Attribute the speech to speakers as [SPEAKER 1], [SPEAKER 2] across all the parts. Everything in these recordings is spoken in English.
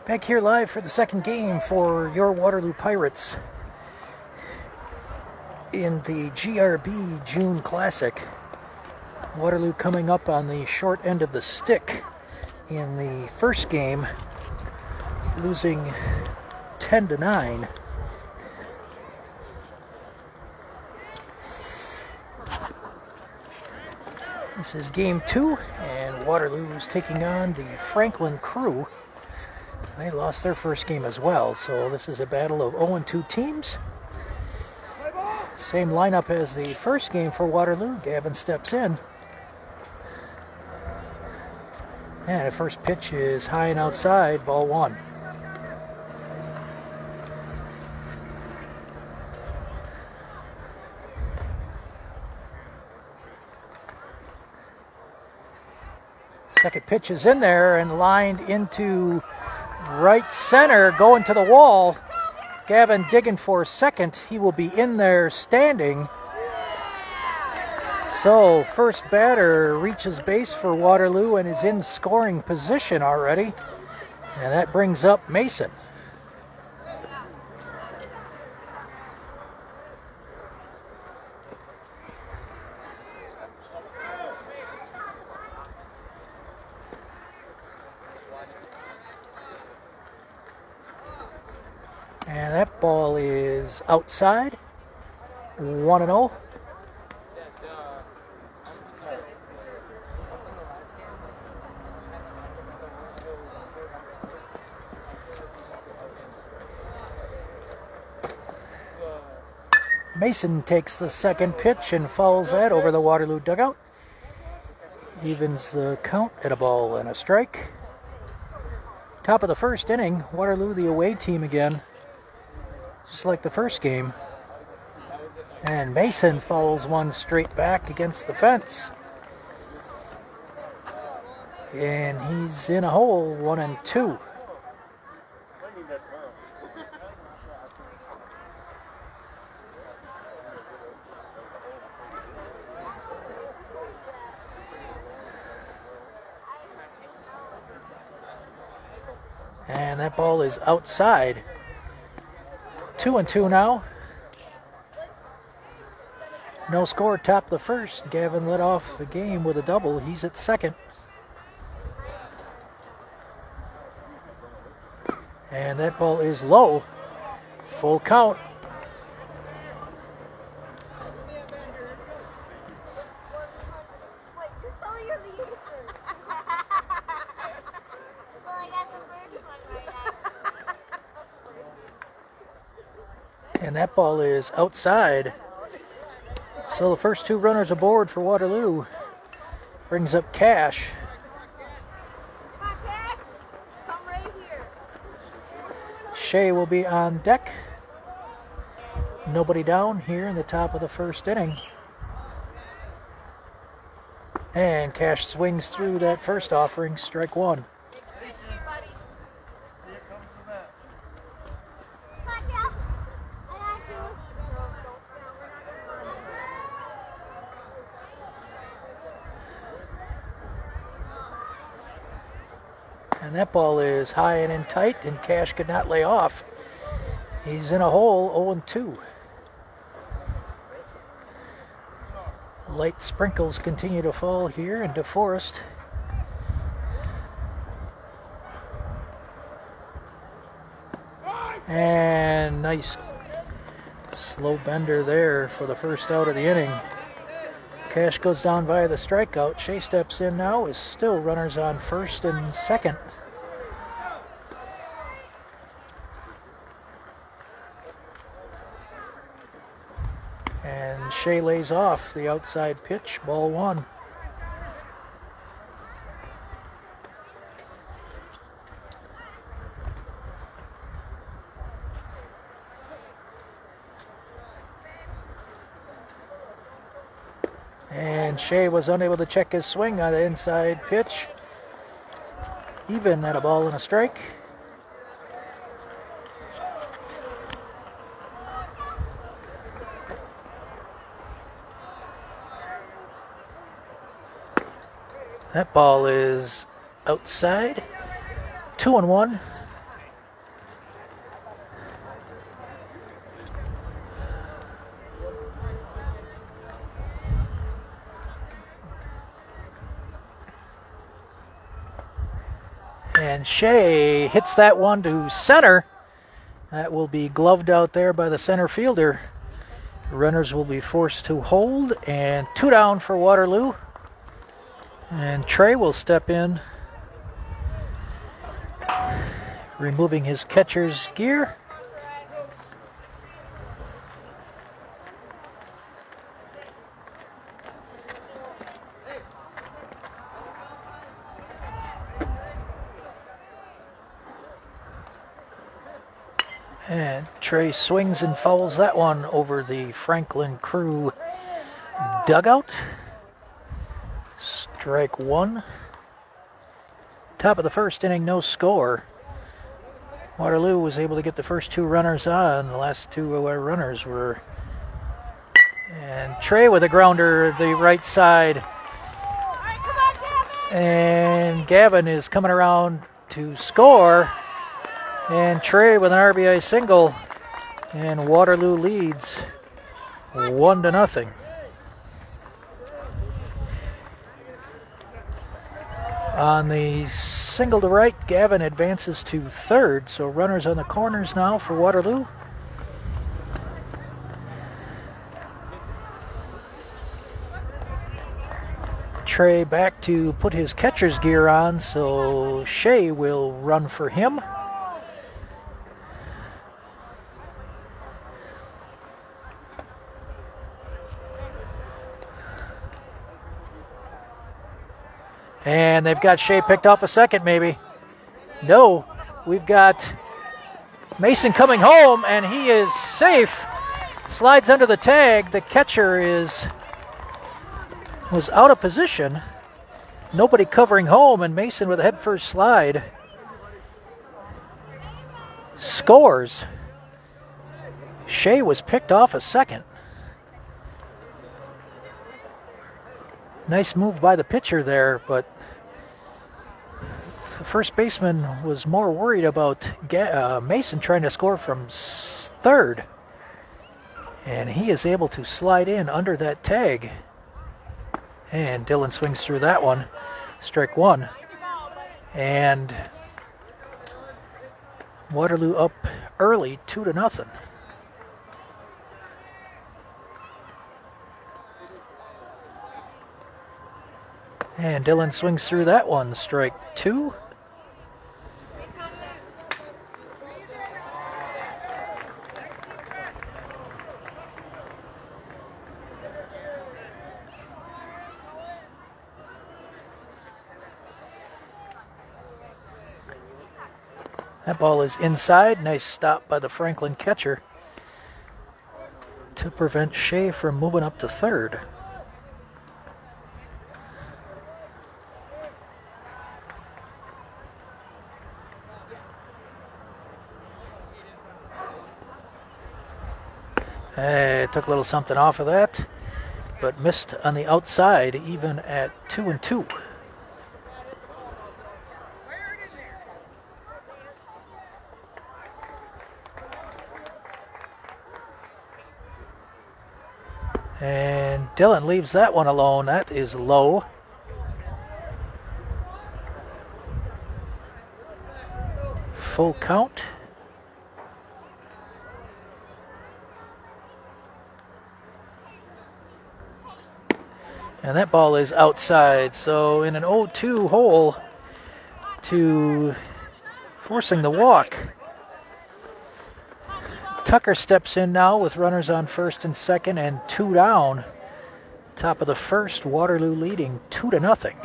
[SPEAKER 1] Back here live for the second game for your Waterloo Pirates in the GRB June Classic. Waterloo coming up on the short end of the stick in the first game, losing 10-9. This is game 2, and Waterloo is taking on the Franklin Crew. They lost their first game as well, so this is a battle of 0-2 teams. Same lineup as the first game for Waterloo. Gavin steps in. And the first pitch is high and outside, ball 1. Second pitch is in there and lined into right center, going to the wall. Gavin digging for second. He will be in there standing. So first batter reaches base for Waterloo and is in scoring position already. And that brings up Mason. And that ball is outside, 1-0. Mason takes the second pitch and fouls that over the Waterloo dugout. Evens the count at a ball and a strike. Top of the first inning, Waterloo the away team again. Just like the first game. And Mason fouls one straight back against the fence. And he's in a hole, 1-2. And that ball is outside. 2-2 now. No score, top of the first. Gavin led off the game with a double. He's at second. And that ball is low. Full count. And that ball is outside. So the first two runners aboard for Waterloo. Brings up Cash.
[SPEAKER 2] Come on, Cash. Come right here.
[SPEAKER 1] Shea will be on deck. Nobody down here in the top of the first inning. And Cash swings through that first offering, strike 1. And that ball is high and in tight, and Cash could not lay off. He's in a hole, 0-2. Light sprinkles continue to fall here in DeForest. And nice slow bender there for the first out of the inning. Cash goes down via the strikeout. Shea steps in now, is still runners on first and second. And Shea lays off the outside pitch, ball 1. And Shea was unable to check his swing on the inside pitch. Even at a ball and a strike. That ball is outside. 2-1. And Shea hits that one to center. That will be gloved out there by the center fielder. Runners will be forced to hold, and 2 down for Waterloo. And Trey will step in, removing his catcher's gear. And Trey swings and fouls that one over the Franklin Crew dugout. Strike 1. Top of the first inning, no score. Waterloo was able to get the first 2 runners on. The last 2 runners were... And Trey with a grounder, the right side. And Gavin is coming around to score. And Trey with an RBI single. And Waterloo leads 1-0. On the single to right, Gavin advances to third. So runners on the corners now for Waterloo. Trey back to put his catcher's gear on, so Shea will run for him. And they've got Shea picked off a second, maybe. No, we've got Mason coming home, and he is safe. Slides under the tag. The catcher was out of position. Nobody covering home, and Mason with a head-first slide scores. Shea was picked off a second. Nice move by the pitcher there, but the first baseman was more worried about Mason trying to score from third. And he is able to slide in under that tag. And Dylan swings through that one. Strike 1. And Waterloo up early, 2-0. And Dylan swings through that one. Strike 2. That ball is inside. Nice stop by the Franklin catcher to prevent Shea from moving up to third. Took a little something off of that, but missed on the outside even at 2-2. And Dylan leaves that one alone. That is low. Full count. And that ball is outside. So in an 0-2 hole to forcing the walk. Tucker steps in now with runners on first and second and 2 down. Top of the first, Waterloo leading 2-0.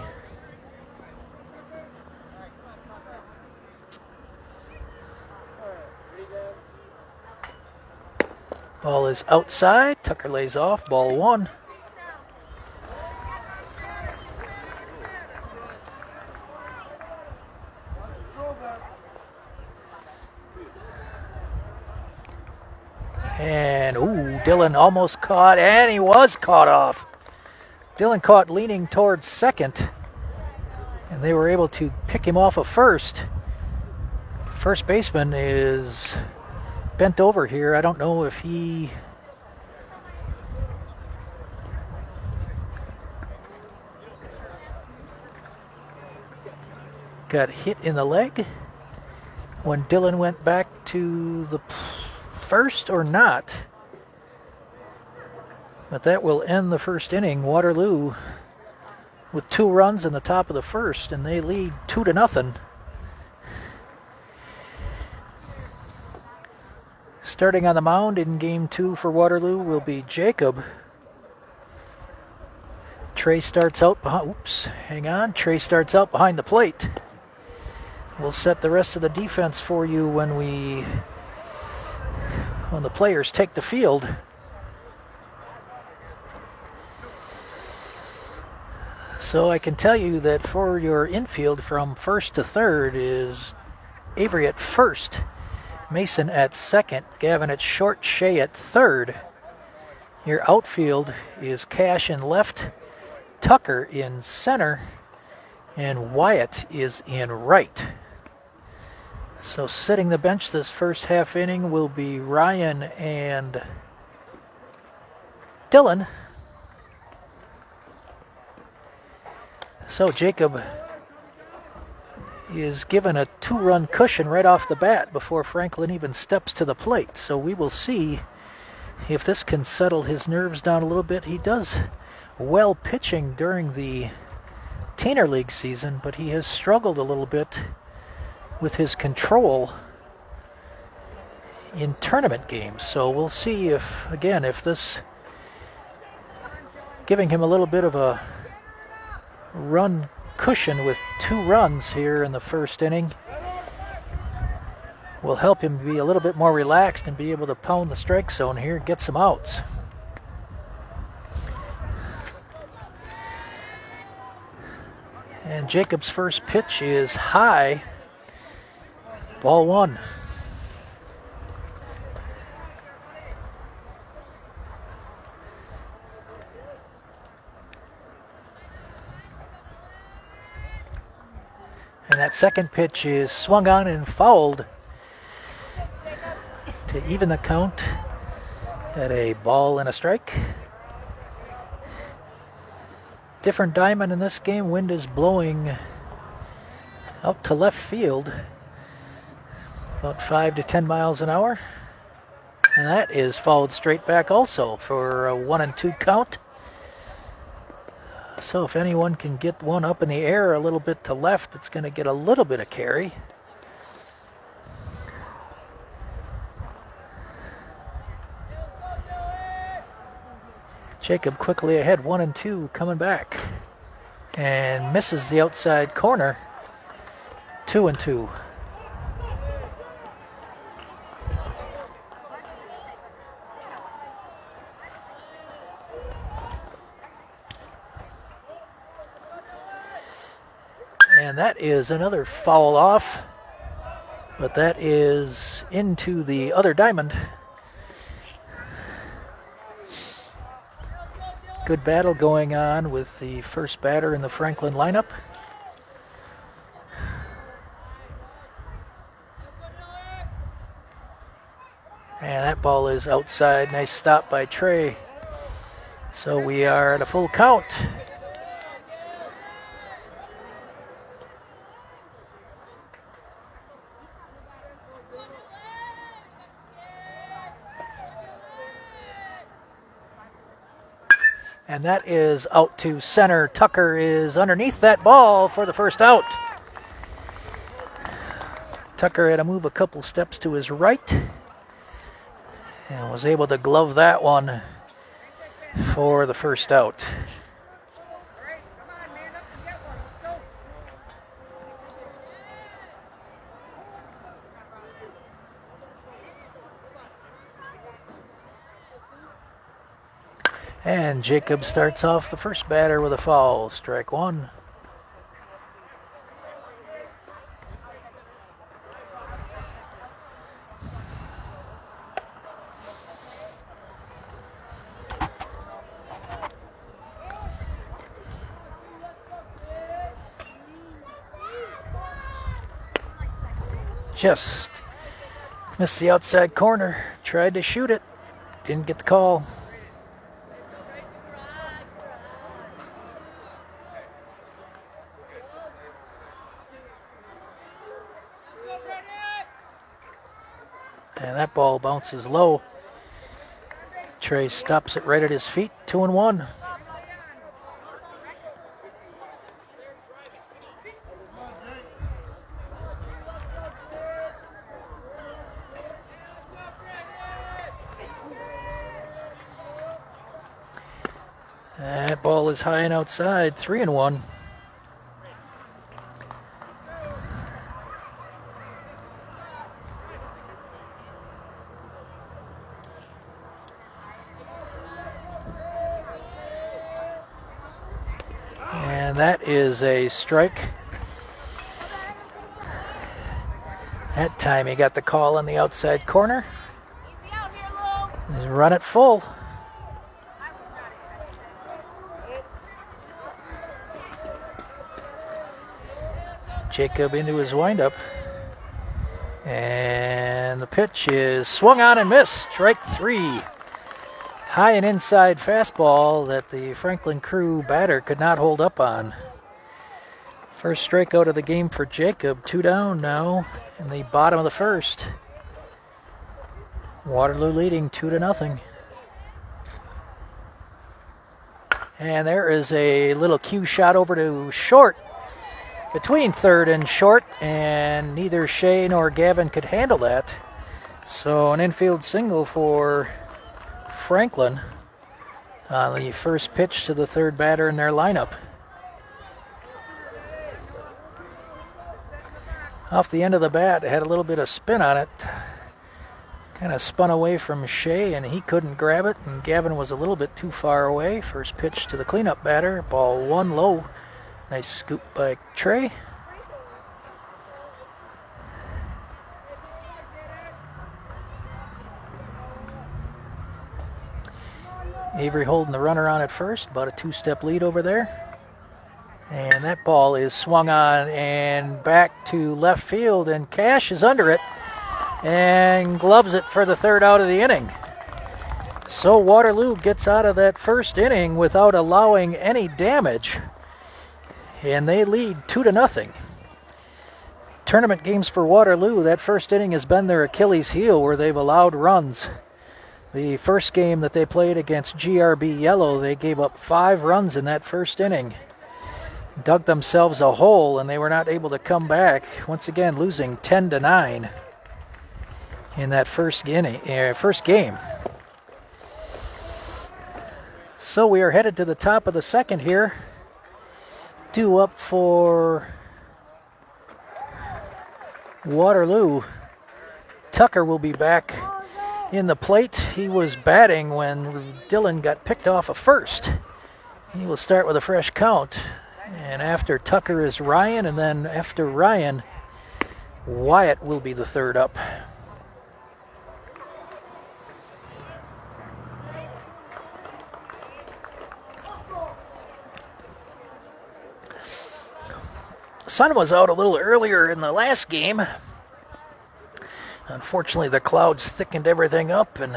[SPEAKER 1] Ball is outside. Tucker lays off. Ball 1. And, Dylan almost caught, and he was caught off. Dylan caught leaning towards second, and they were able to pick him off of first. First baseman is bent over here. I don't know if he... got hit in the leg when Dylan went back to the first or not. But that will end the first inning. Waterloo with 2 runs in the top of the first, and they lead 2-0. Starting on the mound in game 2 for Waterloo will be Jacob. Trey starts out behind. Trey starts out behind the plate. We'll set the rest of the defense for you when the players take the field. So I can tell you that for your infield from first to third is Avery at first, Mason at second, Gavin at short, Shea at third. Your outfield is Cash in left, Tucker in center, and Wyatt is in right. So sitting the bench this first half inning will be Ryan and Dylan. So Jacob is given a 2-run cushion right off the bat before Franklin even steps to the plate. So we will see if this can settle his nerves down a little bit. He does well pitching during the Teener League season, but he has struggled a little bit with his control in tournament games. So we'll see if this giving him a little bit of a run cushion with 2 runs here in the first inning will help him be a little bit more relaxed and be able to pound the strike zone here and get some outs. And Jacob's first pitch is high, ball 1. And that second pitch is swung on and fouled to even the count at a ball and a strike. Different diamond in this game. Wind is blowing out to left field about 5 to 10 miles an hour. And that is fouled straight back also for a 1-2 count. So if anyone can get one up in the air a little bit to left, it's going to get a little bit of carry. Jacob quickly ahead, 1-2, coming back. And misses the outside corner, 2-2. And that is another foul off, but that is into the other diamond. Good battle going on with the first batter in the Franklin lineup. And that ball is outside. Nice stop by Trey. So we are at a full count. And that is out to center. Tucker is underneath that ball for the first out. Tucker had to move a couple steps to his right and was able to glove that one for the first out. And Jacob starts off the first batter with a foul, strike 1. Just missed the outside corner, tried to shoot it, didn't get the call. And that ball bounces low. Trey stops it right at his feet. 2-1. That ball is high and outside. 3-1. And that is a strike. That time he got the call on the outside corner. He's run it full. Jacob into his windup. And the pitch is swung on and missed. Strike 3. High and inside fastball that the Franklin Crew batter could not hold up on. First strikeout of the game for Jacob. 2 down now in the bottom of the first. Waterloo leading 2-0. And there is a little cue shot over to short. Between third and short, and neither Shea nor Gavin could handle that. So an infield single for Franklin on the first pitch to the third batter in their lineup. Off the end of the bat, it had a little bit of spin on it. Kind of spun away from Shea, and he couldn't grab it, and Gavin was a little bit too far away. First pitch to the cleanup batter, ball 1 low. Nice scoop by Trey. Avery holding the runner on at first, about a 2-step lead over there. And that ball is swung on and back to left field, and Cash is under it and gloves it for the third out of the inning. So Waterloo gets out of that first inning without allowing any damage, and they lead 2-0. Tournament games for Waterloo, that first inning has been their Achilles heel where they've allowed runs. The first game that they played against GRB Yellow, they gave up 5 runs in that first inning. Dug themselves a hole, and they were not able to come back. Once again, losing 10-9 in that first game. So we are headed to the top of the second here. Due up for Waterloo. Tucker will be back in the plate. He was batting when Dillon got picked off of first. He will start with a fresh count. And after Tucker is Ryan, and then after Ryan, Wyatt will be the third up. Sun was out a little earlier in the last game. Unfortunately, the clouds thickened everything up, and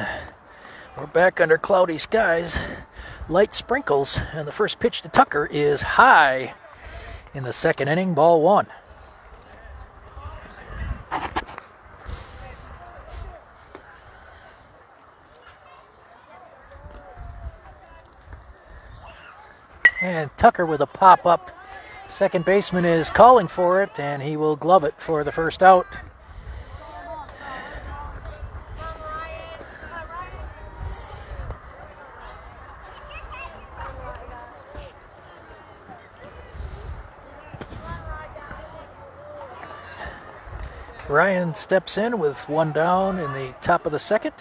[SPEAKER 1] we're back under cloudy skies. Light sprinkles, and the first pitch to Tucker is high in the second inning, ball 1. And Tucker with a pop-up. Second baseman is calling for it, and he will glove it for the first out. Ryan steps in with 1 down in the top of the second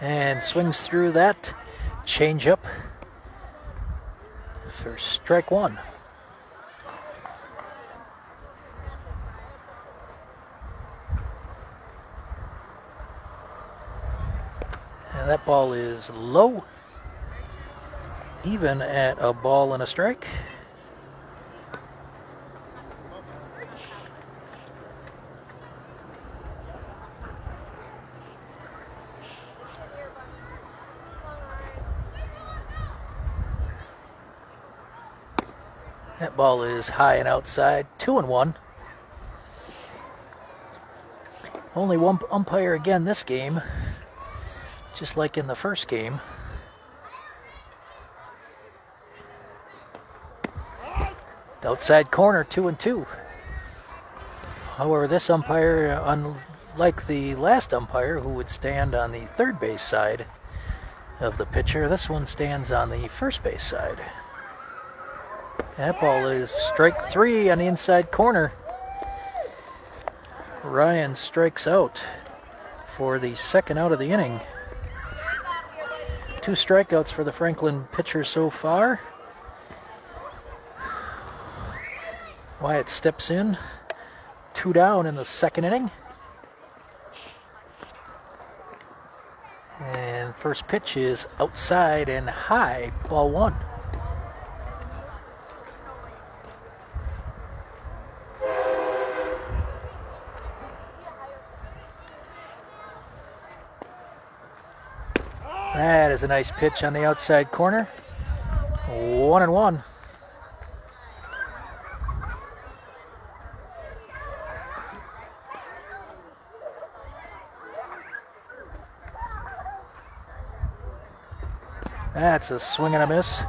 [SPEAKER 1] and swings through that changeup for strike 1. And that ball is low, even at a ball and a strike. That ball is high and outside, 2-1. Only one umpire again this game, just like in the first game. The outside corner, 2-2. However, this umpire, unlike the last umpire who would stand on the third base side of the pitcher, this one stands on the first base side. That ball is strike 3 on the inside corner. Ryan strikes out for the second out of the inning. 2 strikeouts for the Franklin pitcher so far. Wyatt steps in. 2 down in the second inning. And first pitch is outside and high, ball 1. That is a nice pitch on the outside corner. 1-1. That's a swing and a miss.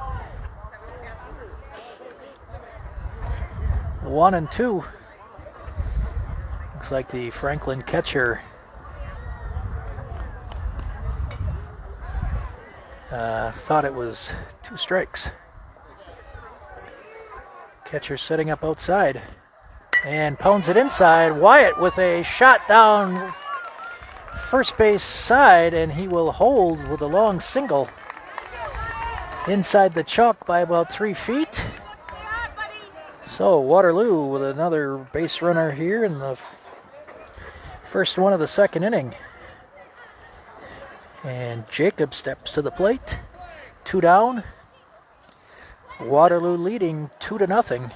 [SPEAKER 1] 1-2. Looks like the Franklin catcher thought it was 2 strikes. Catcher setting up outside and pounds it inside. Wyatt with a shot down first base side, and he will hold with a long single inside the chalk by about 3 feet. So Waterloo with another base runner here in the first one of the second inning. And Jacob steps to the plate. 2 down. Waterloo leading 2-0.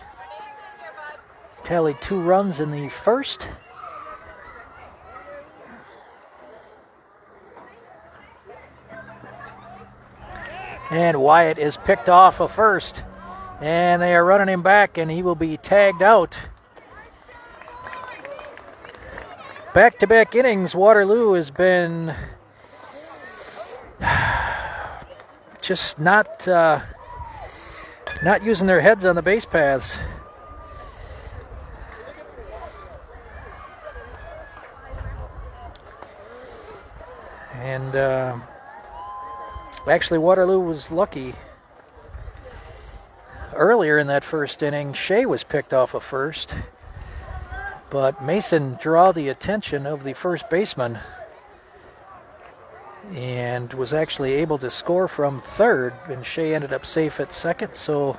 [SPEAKER 1] Tallied 2 runs in the first. And Wyatt is picked off of first. And they are running him back, and he will be tagged out. Back-to-back innings, Waterloo has been just not using their heads on the base paths. And actually, Waterloo was lucky. Earlier in that first inning, Shea was picked off of first, but Mason drew the attention of the first baseman and was actually able to score from third, and Shea ended up safe at second. So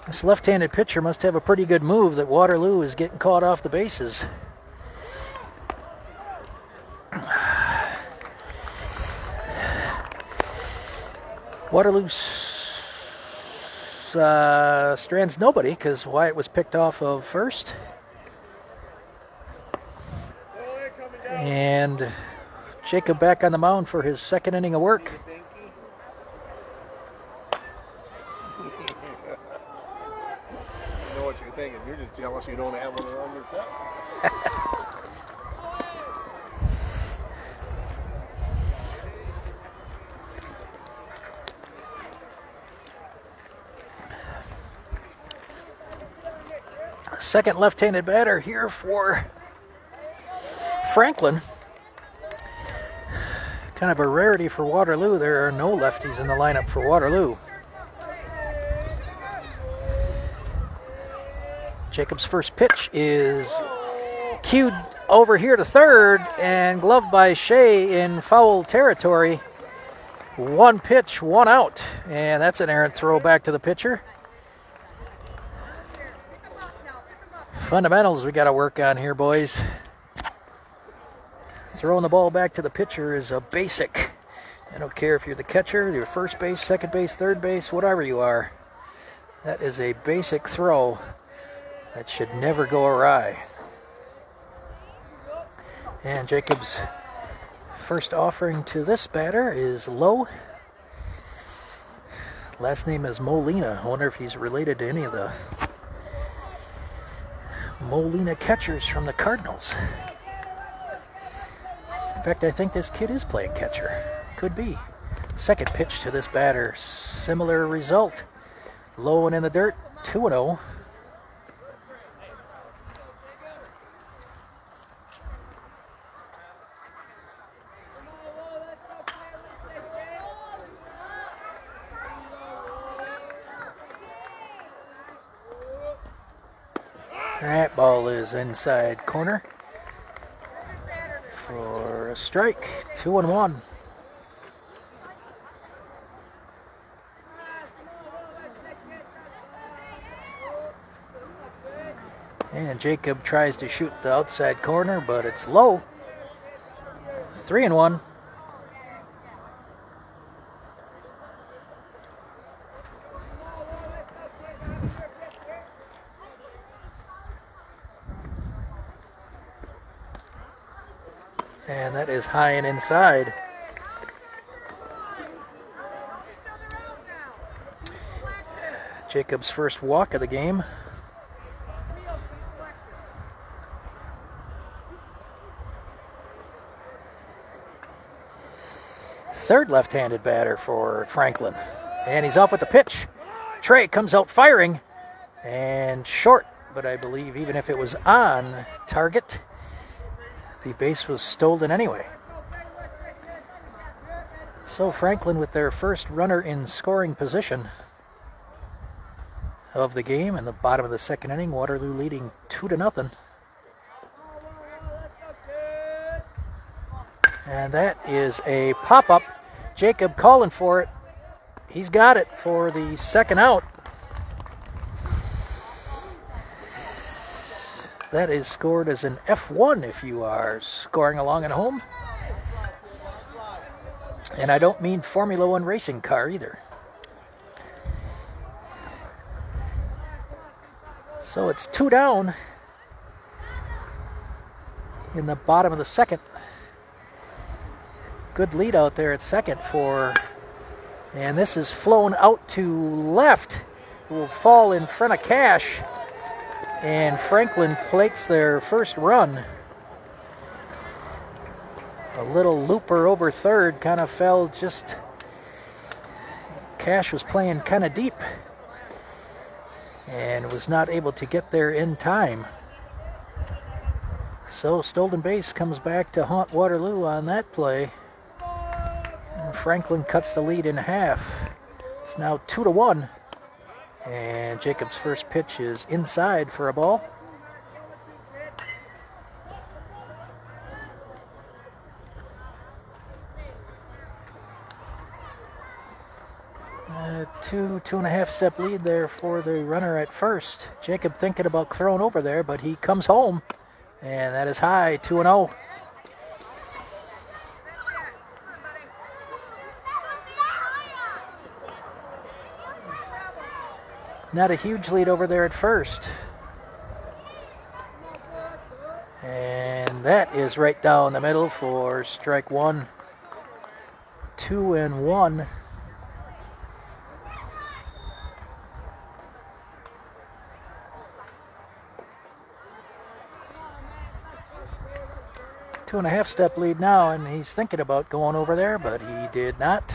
[SPEAKER 1] this left-handed pitcher must have a pretty good move that Waterloo is getting caught off the bases. Waterloo strands nobody because Wyatt was picked off of first. And Jacob back on the mound for his second inning of work.
[SPEAKER 3] I know what you're thinking. You're just jealous you don't have one on yourself.
[SPEAKER 1] Second left-handed batter here for Franklin. Kind of a rarity for Waterloo. There are no lefties in the lineup for Waterloo. Jacob's first pitch is cued over here to third and gloved by Shea in foul territory. 1 pitch, 1 out, and that's an errant throw back to the pitcher. Fundamentals we got to work on here, boys. Throwing the ball back to the pitcher is a basic. I don't care if you're the catcher, you're first base, second base, third base, whatever you are. That is a basic throw that should never go awry. And Jacob's first offering to this batter is low. Last name is Molina. I wonder if he's related to any of the Molina catchers from the Cardinals. fact, I think this kid is playing catcher. Could be. Second pitch to this batter. Similar result. Low and in the dirt. 2-0. That ball is inside corner for a strike. 2-1. And Jacob tries to shoot the outside corner, but it's low. 3-1. And that is high and inside. Jacob's first walk of the game. Third left-handed batter for Franklin. And he's off with the pitch. Trey comes out firing and short, but I believe even if it was on target, the base was stolen anyway. So Franklin with their first runner in scoring position of the game in the bottom of the second inning. Waterloo leading 2-0. And that is a pop-up. Jacob calling for it. He's got it for the second out. That is scored as an F1 if you are scoring along at home. And I don't mean Formula One racing car either. So it's 2 down in the bottom of the second. Good lead out there at second for, and this is flown out to left. It will fall in front of Cash, and Franklin plates their first run. A little looper over third, kind of fell just, Cash was playing kind of deep and was not able to get there in time. So stolen base comes back to haunt Waterloo on that play. Franklin cuts the lead in half. It's now 2-1. And Jacob's first pitch is inside for a ball. Two and a half step lead there for the runner at first. Jacob thinking about throwing over there, but he comes home. And that is high, 2-0. Not a huge lead over there at first. And that is right down the middle for strike one. 2-1. Two and a half step lead now, and he's thinking about going over there, but he did not.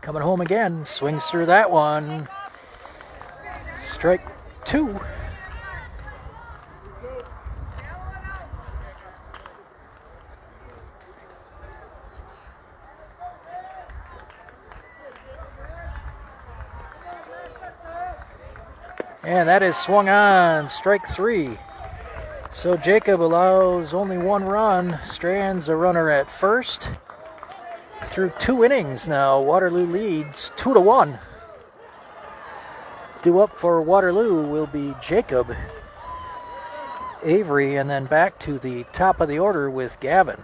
[SPEAKER 1] Coming home again, swings through that one. Strike two. And that is swung on, strike three. So Jacob allows only one run, strands a runner at first. Through 2 innings now, Waterloo leads 2-1. Due up for Waterloo will be Jacob, Avery, and then back to the top of the order with Gavin.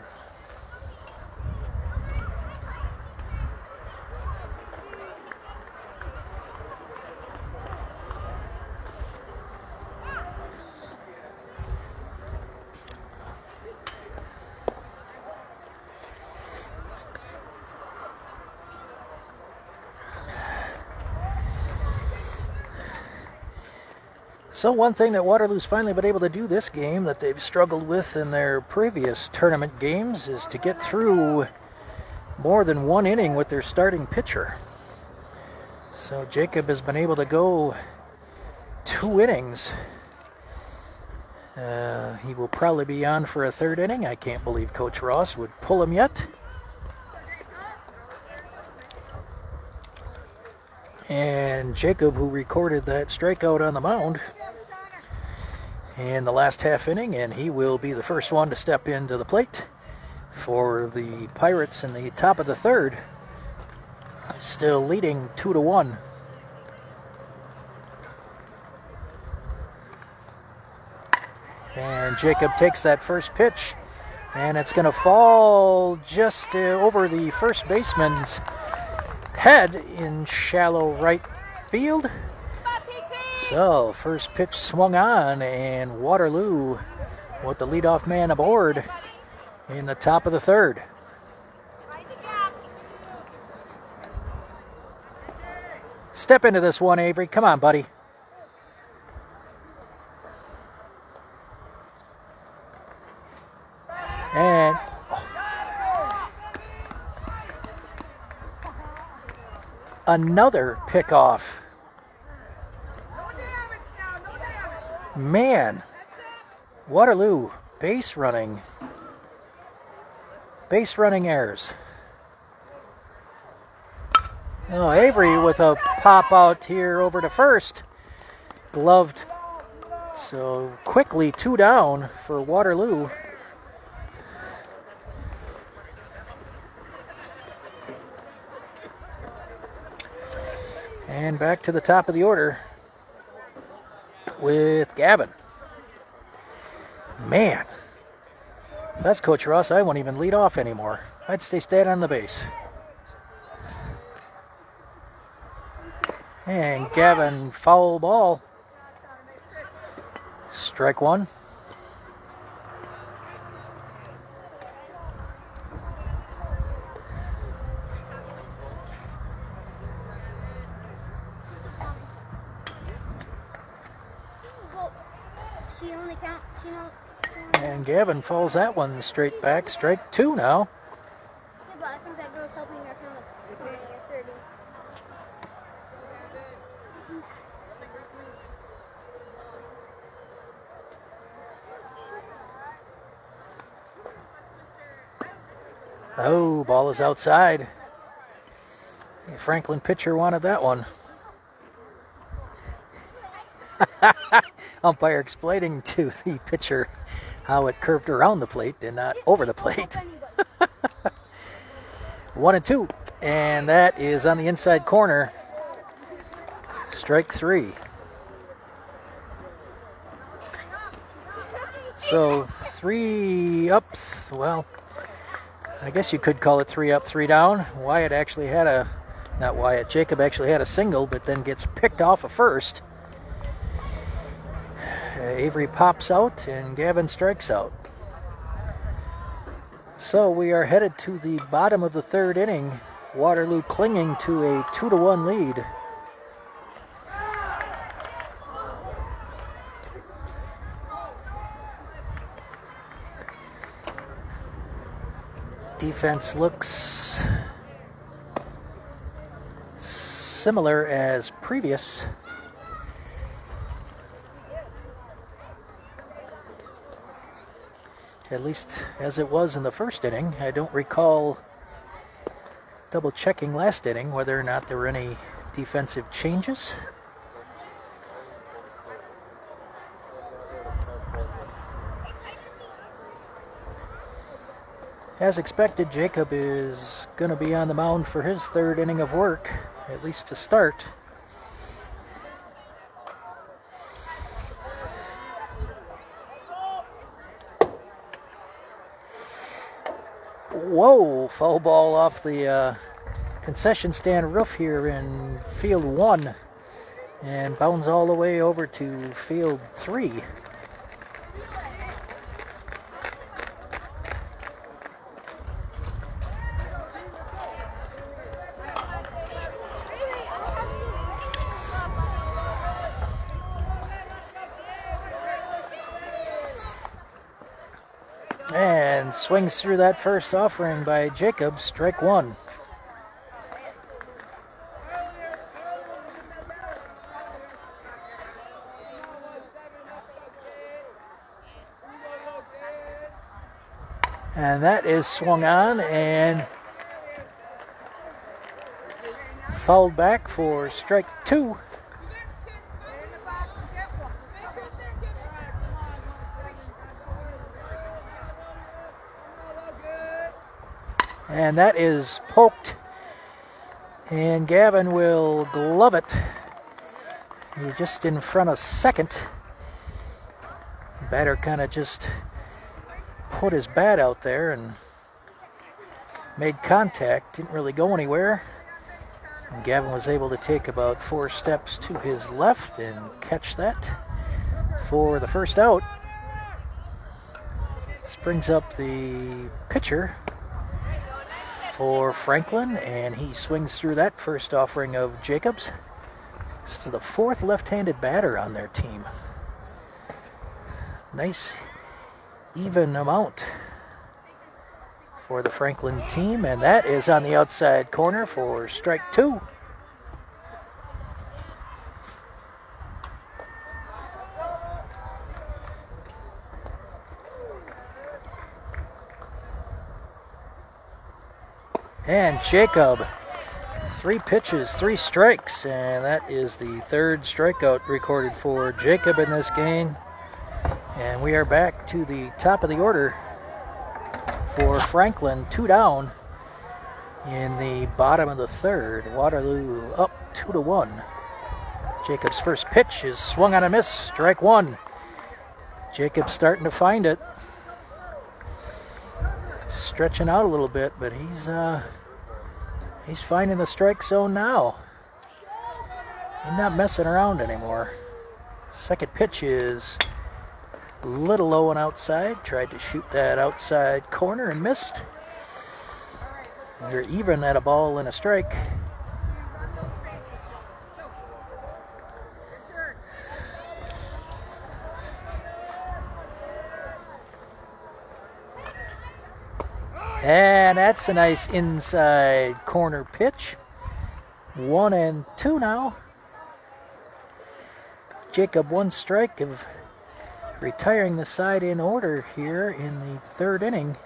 [SPEAKER 1] So one thing that Waterloo's finally been able to do this game that they've struggled with in their previous tournament games is to get through more than one inning with their starting pitcher. So Jacob has been able to go 2 innings. He will probably be on for a 3rd inning. I can't believe Coach Ross would pull him yet. And Jacob, who recorded that strikeout on the mound in the last half inning, and he will be the first one to step into the plate for the Pirates in the top of the 3rd. Still leading 2-1. And Jacob takes that first pitch, and it's going to fall just over the first baseman's head in shallow right field. So first pitch swung on, and Waterloo with the leadoff man aboard in the top of the 3rd. Step into this one, Avery. Come on, buddy. And another pickoff. Man, Waterloo base running errors. Oh, Avery with a pop out here over to first. Gloved. So quickly 2 down for Waterloo. And back to the top of the order with Gavin. Man, if that's Coach Ross, I won't even lead off anymore. I'd stay on the base. And Gavin, foul ball. Strike 1. And Gavin falls that one straight back. Strike 2 now. Oh, ball is outside. The Franklin pitcher wanted that one. Umpire explaining to the pitcher how it curved around the plate and not over the plate. 1-2, and that is on the inside corner. Strike 3. So 3 up. Well, I guess you could call it 3 up, 3 down. Jacob actually had a single, but then gets picked off of first. Avery pops out and Gavin strikes out. So we are headed to the bottom of the 3rd inning. Waterloo clinging to a 2-1 lead. Defense looks similar as previous. At least as it was in the first inning. I don't recall double checking last inning whether or not there were any defensive changes. As expected, Jacob is going to be on the mound for his 3rd inning of work, at least to start. Whoa, foul ball off the concession stand roof here in field 1 and bounds all the way over to field 3. and swings through that first offering by Jacobs. Strike one. And that is swung on and fouled back for strike two. And that is poked, and Gavin will glove it. He's just in front of second. Batter kind of just put his bat out there and made contact. Didn't really go anywhere. And Gavin was able to take about 4 steps to his left and catch that for the first out. This brings up the pitcher for Franklin, and he swings through that first offering of Jacobs. This is the 4th left-handed batter on their team. Nice even amount for the Franklin team, and that is on the outside corner for strike two. And Jacob, 3 pitches, 3 strikes, and that is the 3rd strikeout recorded for Jacob in this game. And we are back to the top of the order for Franklin, 2 down in the bottom of the 3rd. Waterloo up 2-1. Jacob's first pitch is swung on a miss, strike one. Jacob's starting to find it. Stretching out a little bit, but he's finding the strike zone now. He's not messing around anymore. Second pitch is a little low and outside. Tried to shoot that outside corner and missed. They're even at a ball and a strike. And that's a nice inside corner pitch. 1-2 now. Jacob 1 strike of retiring the side in order here in the 3rd inning.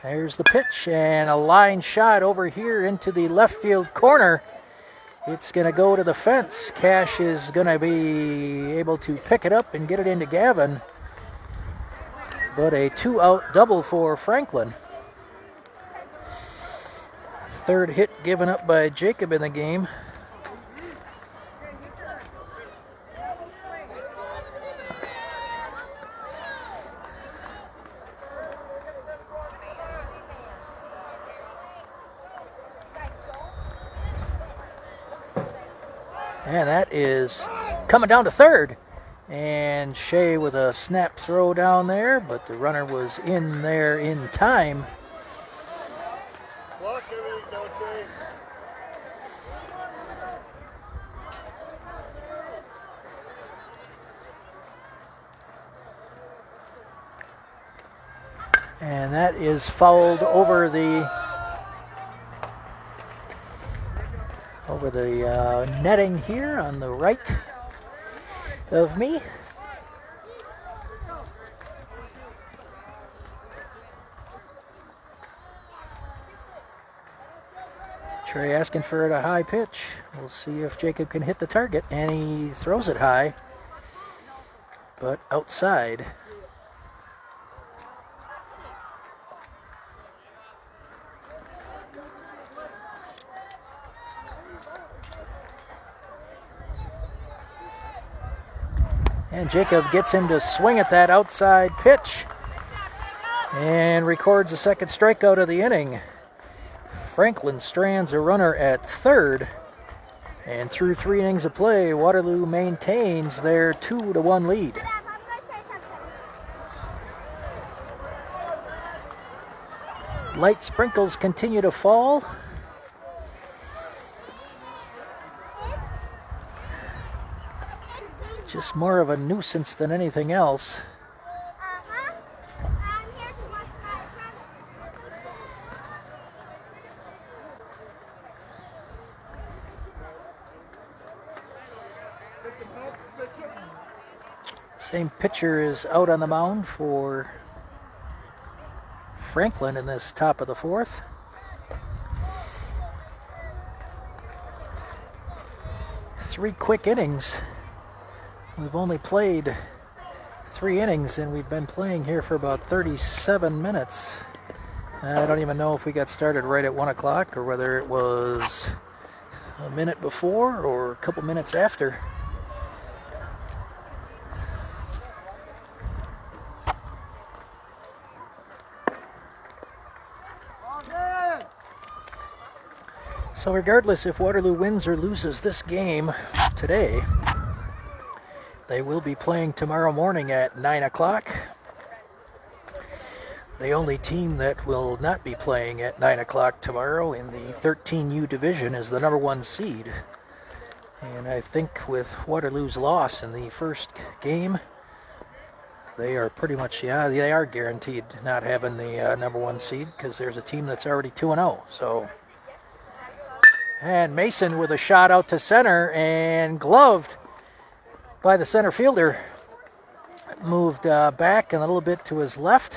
[SPEAKER 1] There's the pitch and a line shot over here into the left field corner. It's going to go to the fence. Cash is going to be able to pick it up and get it into Gavin. But a 2-out double for Franklin. 3rd hit given up by Jacob in the game. And that is coming down to 3rd. And Shea with a snap throw down there, but the runner was in there in time. And that is fouled over the netting here on the right of me. Trey asking for it a high pitch. We'll see if Jacob can hit the target, and he throws it high, but outside. And Jacob gets him to swing at that outside pitch and records the 2nd strikeout of the inning. Franklin strands a runner at 3rd. And through 3 innings of play, Waterloo maintains their 2-1 lead. Light sprinkles continue to fall. Just more of a nuisance than anything else. Same pitcher is out on the mound for Franklin in this top of the fourth. Three quick innings. We've only played 3 innings, and we've been playing here for about 37 minutes. I don't even know if we got started right at 1 o'clock or whether it was a minute before or a couple minutes after. So regardless if Waterloo wins or loses this game today, they will be playing tomorrow morning at 9 o'clock. The only team that will not be playing at 9 o'clock tomorrow in the 13U division is the number 1 seed. And I think with Waterloo's loss in the first game, they are pretty much, they are guaranteed not having the number 1 seed because there's a team that's already 2-0. So, and Mason with a shot out to center and gloved by the center fielder. Moved back and a little bit to his left.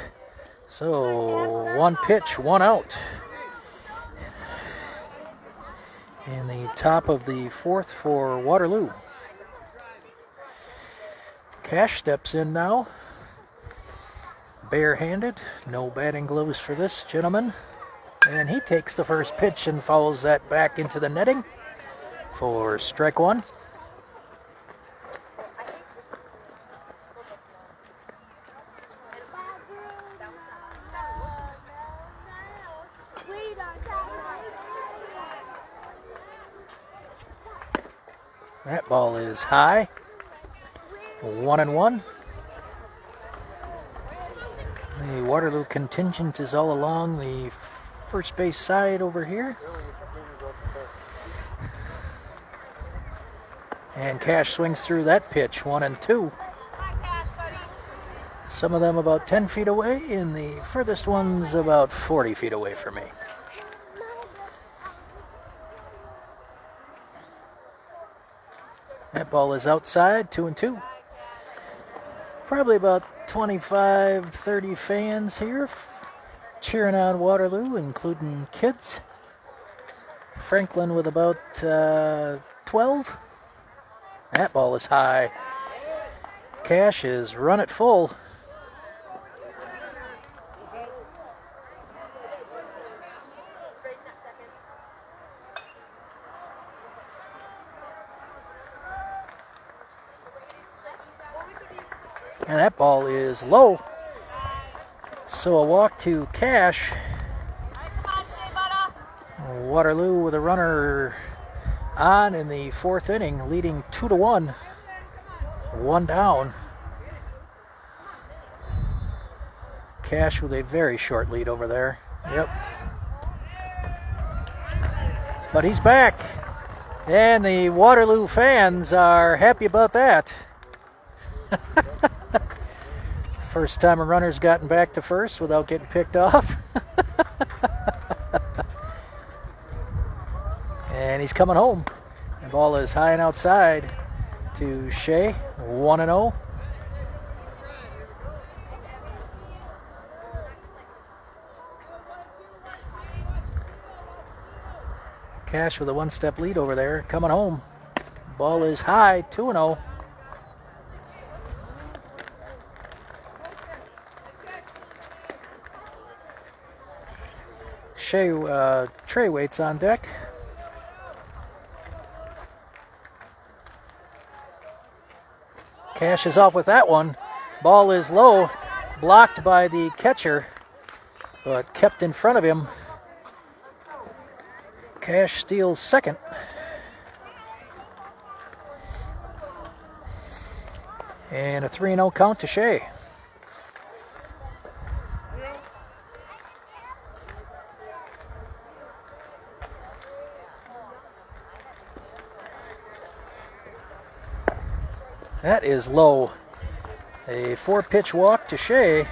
[SPEAKER 1] So 1 pitch, 1 out. In the top of the fourth for Waterloo. Cash steps in now. Barehanded. No batting gloves for this gentleman. And he takes the first pitch and fouls that back into the netting for strike 1. That ball is high. 1-1. The Waterloo contingent is all along the first base side over here. And Cash swings through that pitch, 1-2. Some of them about 10 feet away, and the furthest one's about 40 feet away from me. That ball is outside, 2-2. Probably about 25, 30 fans here cheering on Waterloo, including kids. Franklin with about 12. That ball is high. Cash is run it full. And that ball is low. So a walk to Cash. Waterloo with a runner on in the fourth inning, leading 2-1. 1 down. Cash with a very short lead over there. Yep. But he's back. And the Waterloo fans are happy about that. First time a runner's gotten back to first without getting picked off. And he's coming home. The ball is high and outside to Shea, 1-0. Cash with a 1-step lead over there, coming home. Ball is high, 2-0. Shea, Trey waits on deck. Cash is off with that one. Ball is low, blocked by the catcher, but kept in front of him. Cash steals second. And a 3-0 count to Shea. That is low. A 4-pitch walk to Shea.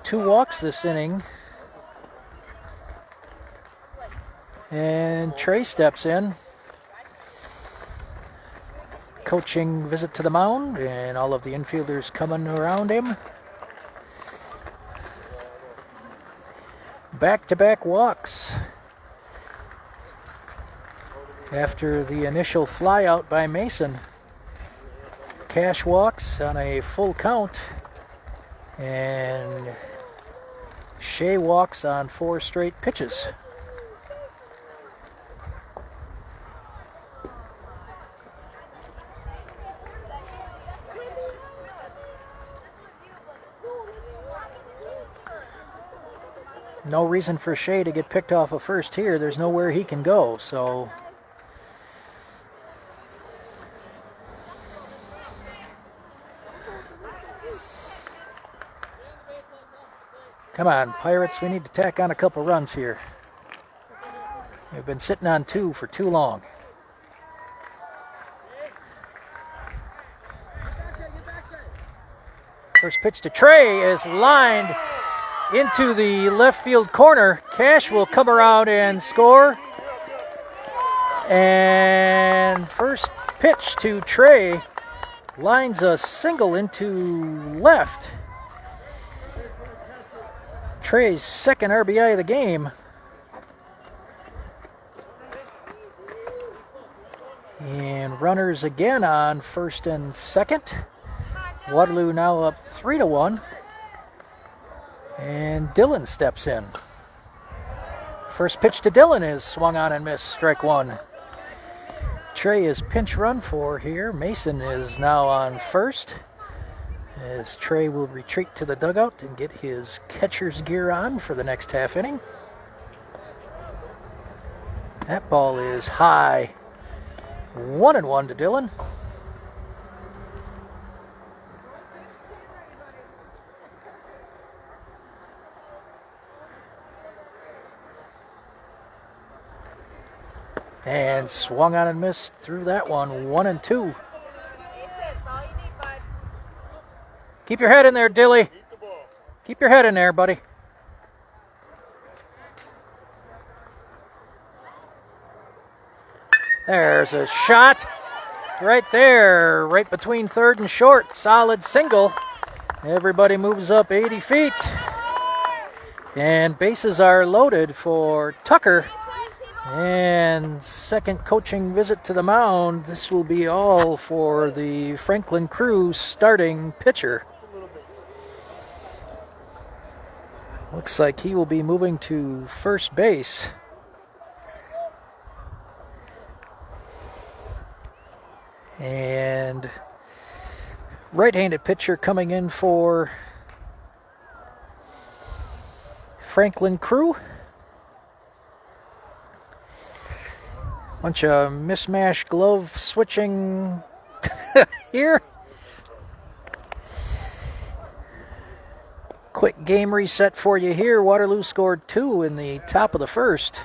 [SPEAKER 1] 2 walks this inning. And Trey steps in. coaching visit to the mound, and all of the infielders coming around him. Back-to-back walks after the initial flyout by Mason. Cash walks on a full count, and Shea walks on 4 straight pitches. No reason for Shea to get picked off of first here. There's nowhere he can go, so come on, Pirates, we need to tack on a couple runs here. We've been sitting on 2 for too long. First pitch to Trey is lined into the left field corner. Cash will come around and score. And first pitch to Trey lines a single into left. Trey's second RBI of the game. And runners again on first and second. Waterloo now up 3-1. And Dylan steps in. First pitch to Dylan is swung on and missed, strike 1. Trey is pinch run for here. Mason is now on first, as Trey will retreat to the dugout and get his catcher's gear on for the next half inning. That ball is high. 1-1 to Dylan. And swung on and missed through that one. 1-2. Keep your head in there, Dilly. Keep your head in there, buddy. There's a shot right there, right between third and short. Solid single. Everybody moves up 80 feet. And bases are loaded for Tucker. And second coaching visit to the mound. This will be all for the Franklin Crew starting pitcher. Looks like he will be moving to first base. And right-handed pitcher coming in for Franklin Crew. Bunch of mismatched glove switching here. Quick game reset for you here. Waterloo scored 2 in the top of the first.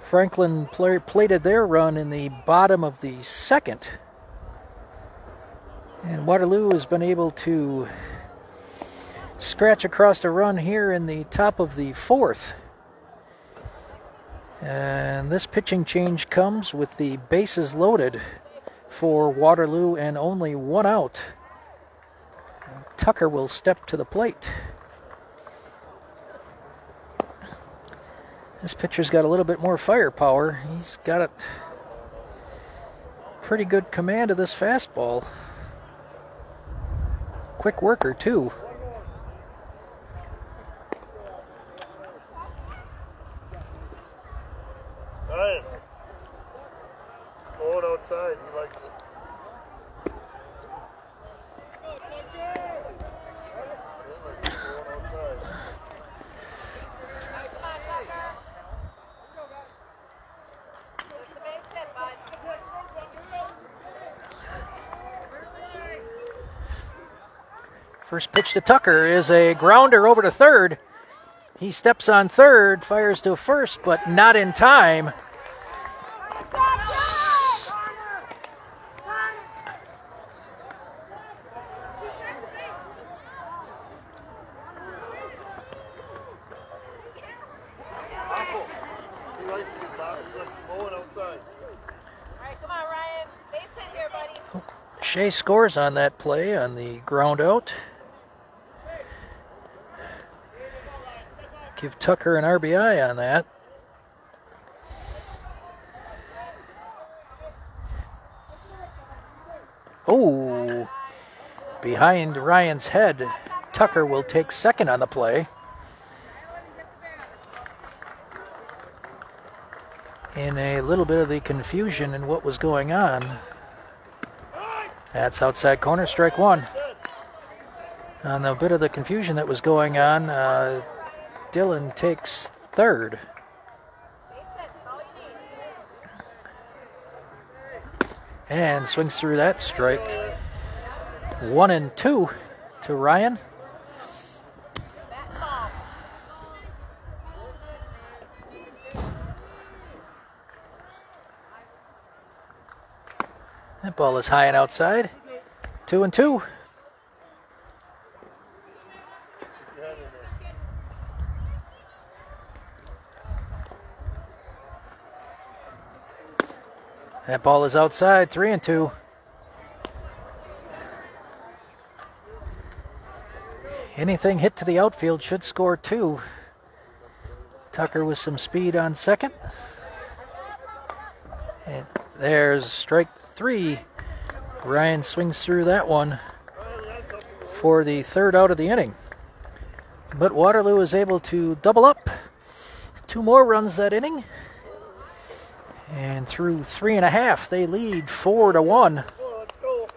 [SPEAKER 1] Franklin plated their run in the bottom of the second. And Waterloo has been able to scratch across a run here in the top of the fourth. And this pitching change comes with the bases loaded for Waterloo and only 1 out. Tucker will step to the plate. This pitcher's got a little bit more firepower. He's got a pretty good command of this fastball. Quick worker, too.
[SPEAKER 3] Ryan. Going outside. He likes it.
[SPEAKER 1] First pitch to Tucker is a grounder over to third. He steps on third, fires to first, but not in time.
[SPEAKER 2] right, come on, Ryan. Stay sit here, buddy.
[SPEAKER 1] Shea scores on that play on the ground out. Give Tucker an RBI on that. Oh, behind Ryan's head. Tucker will take second on the play. In a little bit of the confusion in what was going on. That's outside corner, strike one. On a bit of the confusion that was going on, Dylan takes third. And swings through that strike. 1-2 to Ryan. That ball is high and outside. 2-2. That ball is outside. 3-2. Anything hit to the outfield should score two. Tucker with some speed on second. And there's strike three. Ryan swings through that one for the third out of the inning. But Waterloo is able to double up. Two more runs that inning. And through 3.5, they lead 4-1.
[SPEAKER 3] Let's go.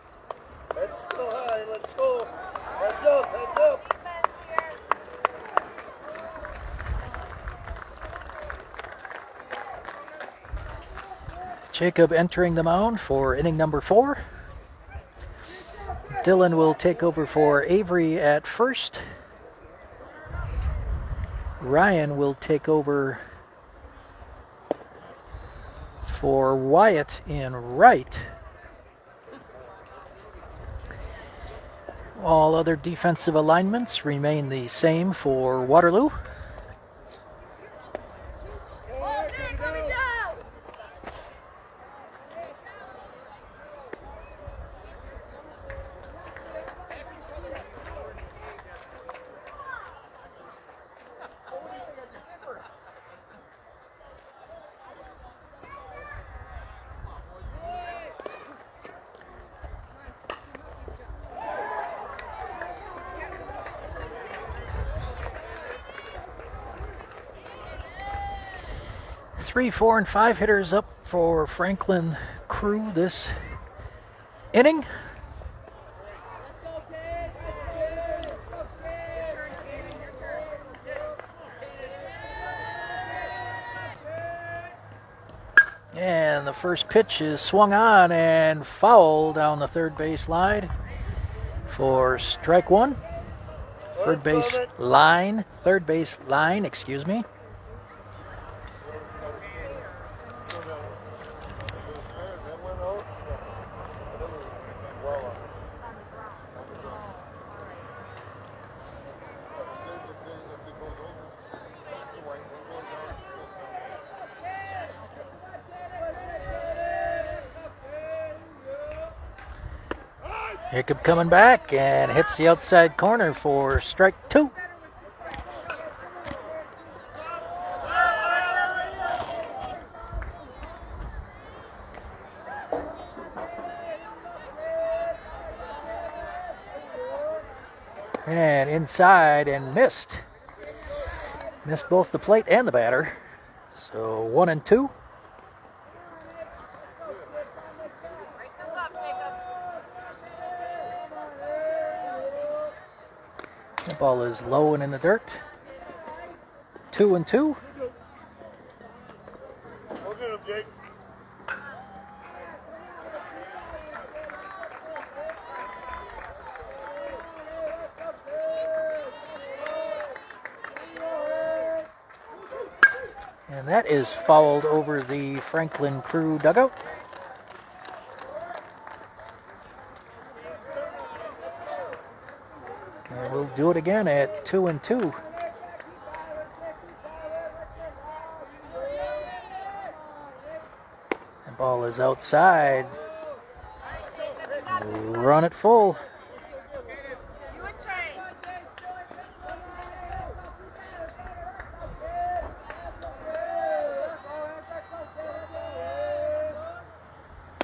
[SPEAKER 3] Head's still high. Let's go. Heads up. Heads up.
[SPEAKER 1] Jacob entering the mound for inning number 4. Dylan will take over for Avery at first. Ryan will take over for Wyatt in right. All other defensive alignments remain the same for Waterloo. Three, 4, and 5 hitters up for Franklin Crew this inning. And the first pitch is swung on and fouled down the third base line for strike one. Third base line, excuse me. Jacob coming back and hits the outside corner for strike two. And inside and missed. Missed both the plate and the batter. So 1-2. The ball is low and in the dirt. 2-2.
[SPEAKER 3] Look at him, Jake.
[SPEAKER 1] And that is fouled over the Franklin Crew dugout. And we'll do it again at 2-2. The Ball is outside. Run it full.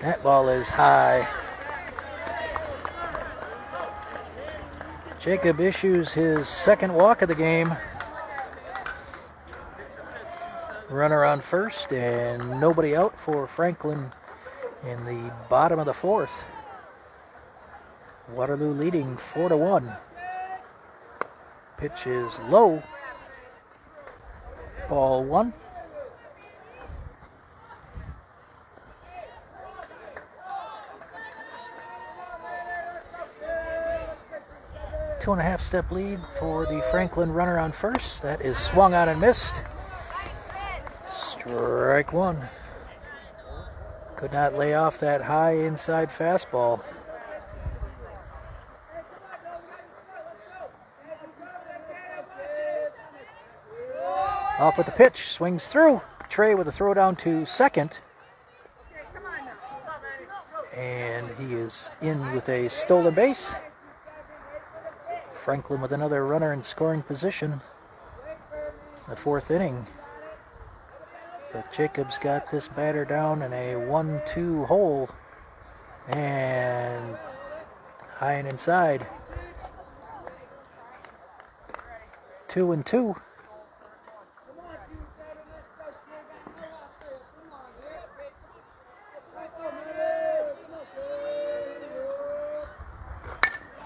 [SPEAKER 1] That ball is high. Jacob issues his second walk of the game. Runner on first and nobody out for Franklin in the bottom of the fourth. Waterloo leading 4-1. Pitch is low. Ball one. Two and a half step lead for the Franklin runner on first. That is swung on and missed. Strike one. Could not lay off that high inside fastball. Off with the pitch, swings through. Trey with a throw down to second. And he is in with a stolen base. Franklin with another runner in scoring position. The fourth inning. But Jacobs got this batter down in a 1-2 hole. And high and inside. 2-2.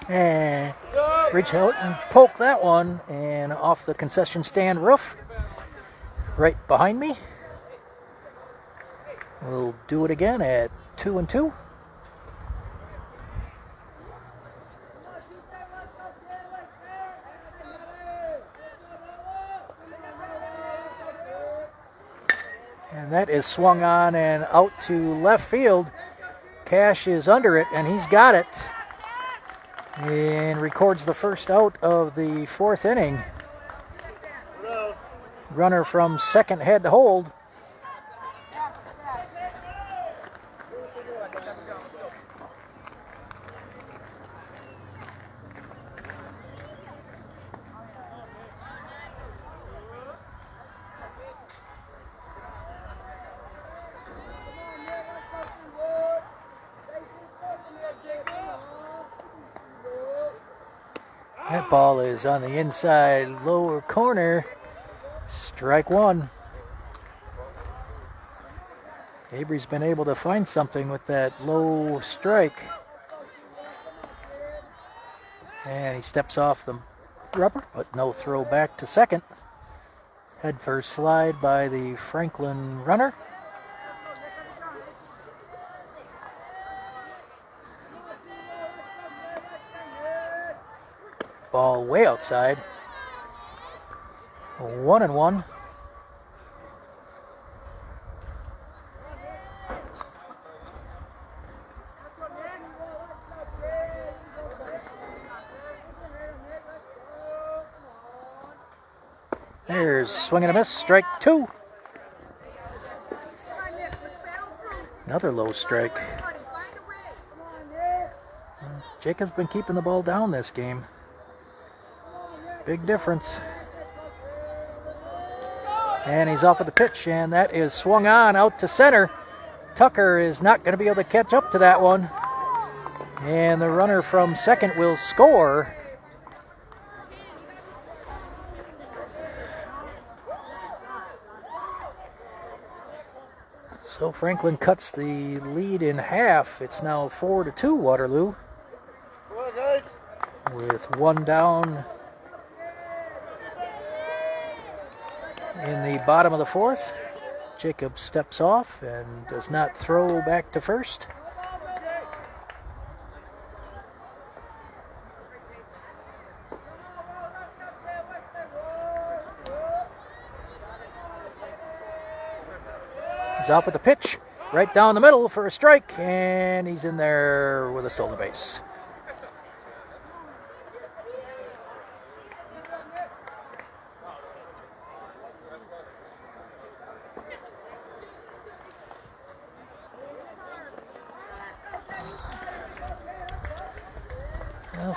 [SPEAKER 1] And reach out and poke that one, and off the concession stand roof, right behind me. We'll do it again at 2-2. And that is swung on and out to left field. Cash is under it, and he's got it. And records the first out of the fourth inning. Runner from second had to hold. That ball is on the inside lower corner. Strike one. Avery's been able to find something with that low strike. And he steps off the rubber, but no throw back to second. Head first slide by the Franklin runner. Ball way outside. 1-1. There's swing and a miss. Strike two. Another low strike. Jacob's been keeping the ball down this game. Big difference. And he's off with the pitch, and that is swung on out to center. Tucker is not going to be able to catch up to that one. And the runner from second will score. So Franklin cuts the lead in half. It's now 4-2 Waterloo. With one down in the bottom of the fourth. Jacob steps off and does not throw back to first. He's off with the pitch, right down the middle for a strike, and he's in there with a stolen base.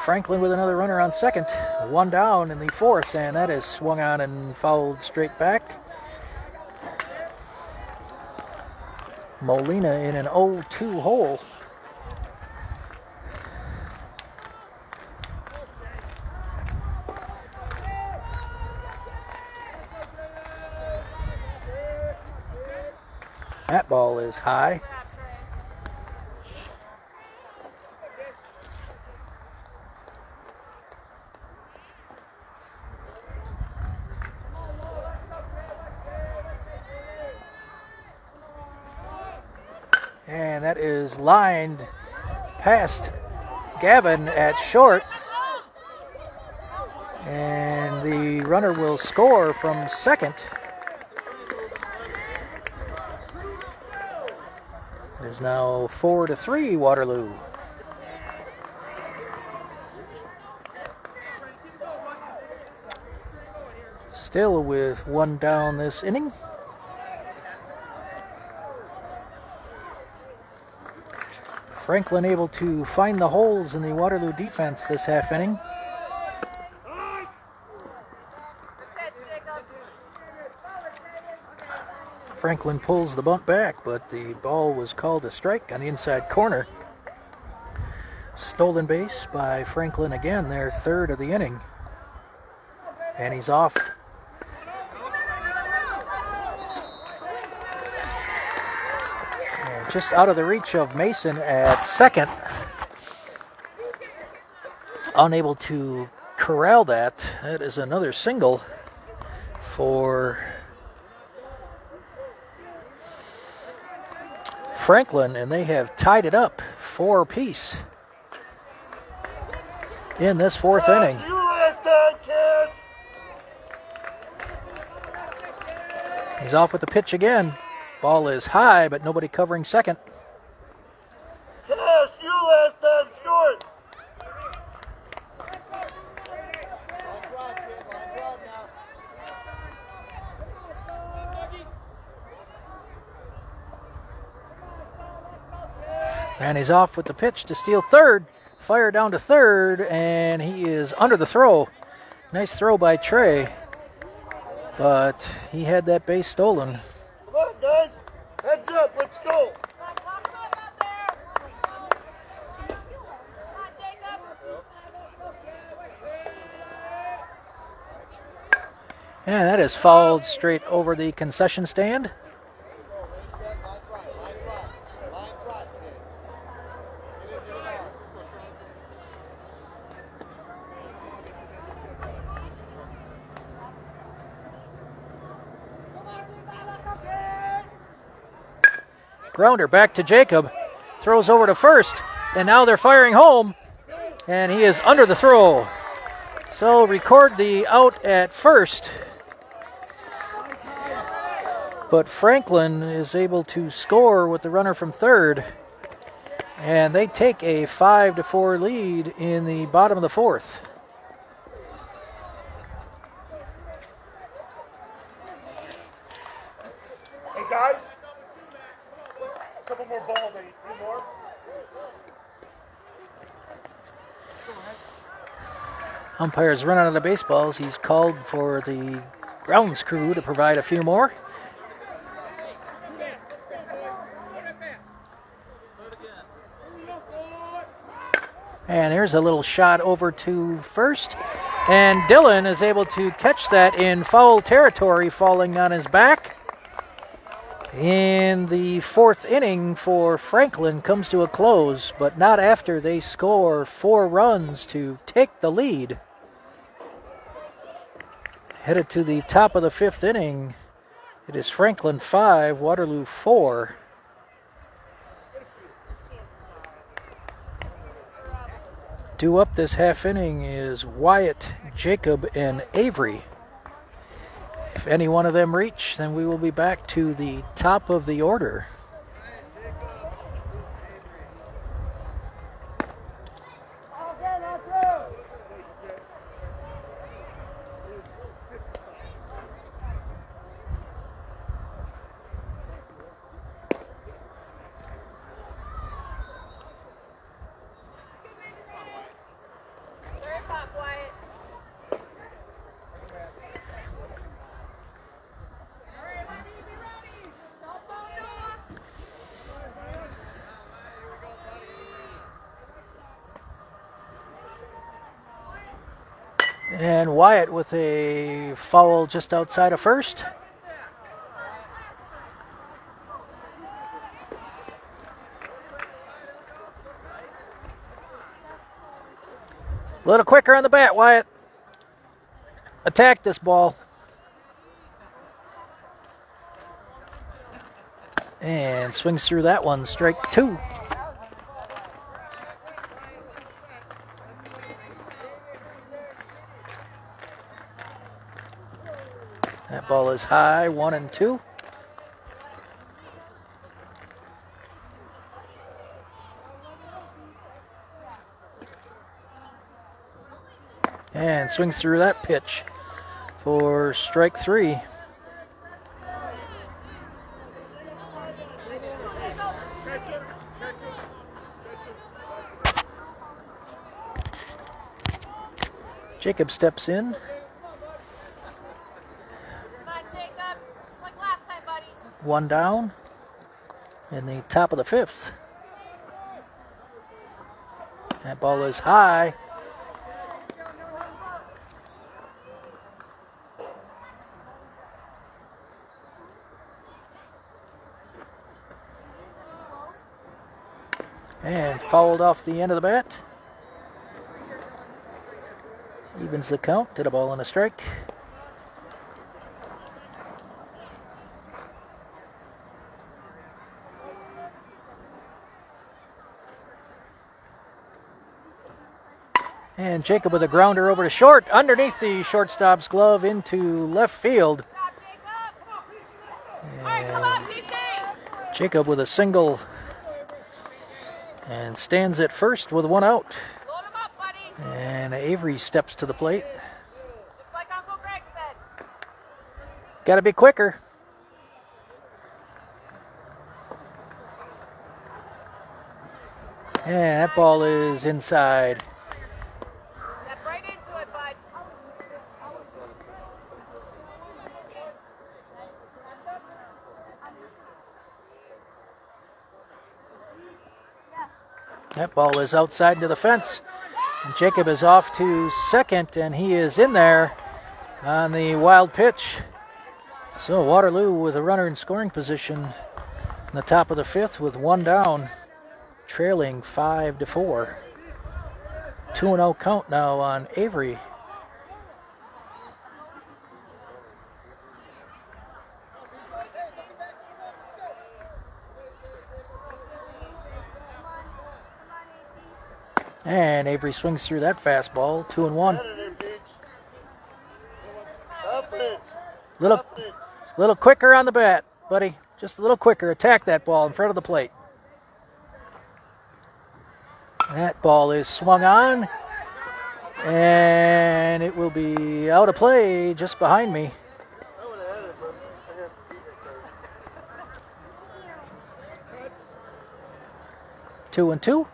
[SPEAKER 1] Franklin with another runner on second. One down in the fourth, and that is swung on and fouled straight back. Molina in an 0-2 hole. That ball is high. And that is lined past Gavin at short. And the runner will score from second. It is now 4-3 Waterloo. Still with one down this inning. Franklin able to find the holes in the Waterloo defense this half inning. Franklin pulls the bunt back, but the ball was called a strike on the inside corner. Stolen base by Franklin again, their third of the inning. And he's off. And just out of the reach of Mason at second. Unable to corral that. That is another single for Franklin, and they have tied it up 4 apiece in this fourth inning. He's off with the pitch again. Ball is high, but nobody covering second.
[SPEAKER 3] Cash, you last time short.
[SPEAKER 1] And he's off with the pitch to steal third. Fire down to third, and he is under the throw. Nice throw by Trey, but he had that base stolen.
[SPEAKER 3] Come on, guys. Heads up. Let's go.
[SPEAKER 1] And that is fouled straight over the concession stand. Grounder back to Jacob. Throws over to first. And now they're firing home. And he is under the throw. So record the out at first. But Franklin is able to score with the runner from third. And they take a 5-4 lead in the bottom of the fourth.
[SPEAKER 3] Hey, guys. A couple more balls. I need 3 more.
[SPEAKER 1] Umpire's run out of the baseballs. He's called for the grounds crew to provide a few more. And there's a little shot over to first. And Dylan is able to catch that in foul territory, falling on his back. And the fourth inning for Franklin comes to a close, but not after they score 4 runs to take the lead. Headed to the top of the fifth inning, it is Franklin 5, Waterloo 4. Due up this half inning is Wyatt, Jacob, and Avery. If any one of them reach, then we will be back to the top of the order. And Wyatt with a foul just outside of first. A little quicker on the bat, Wyatt. Attack this ball. And swings through that one, strike 2. That ball is high, 1-2. And swings through that pitch for strike 3. Jacob steps in.
[SPEAKER 2] Come on, Jacob. Just like last time, buddy.
[SPEAKER 1] 1 down in the top of the 5th. That ball is high. And fouled off the end of the bat. Evens the count to the ball and a strike. And Jacob with a grounder over to short, underneath the shortstop's glove into left field. And Jacob with a single and stands at first with 1 out.
[SPEAKER 2] Load him up, buddy.
[SPEAKER 1] And Avery steps to the plate.
[SPEAKER 2] Just like Uncle Greg said.
[SPEAKER 1] Got to be quicker. And that ball is inside.
[SPEAKER 2] Step right into it, bud.
[SPEAKER 1] That ball is outside to the fence. And Jacob is off to second, and he is in there on the wild pitch. So Waterloo with a runner in scoring position in the top of the 5th with 1 down, trailing 5-4. 2-0 count now on Avery. And Avery swings through that fastball, 2-1. Little quicker on the bat, buddy. Just a little quicker. Attack that ball in front of the plate. That ball is swung on, and it will be out of play just behind me. 2-2.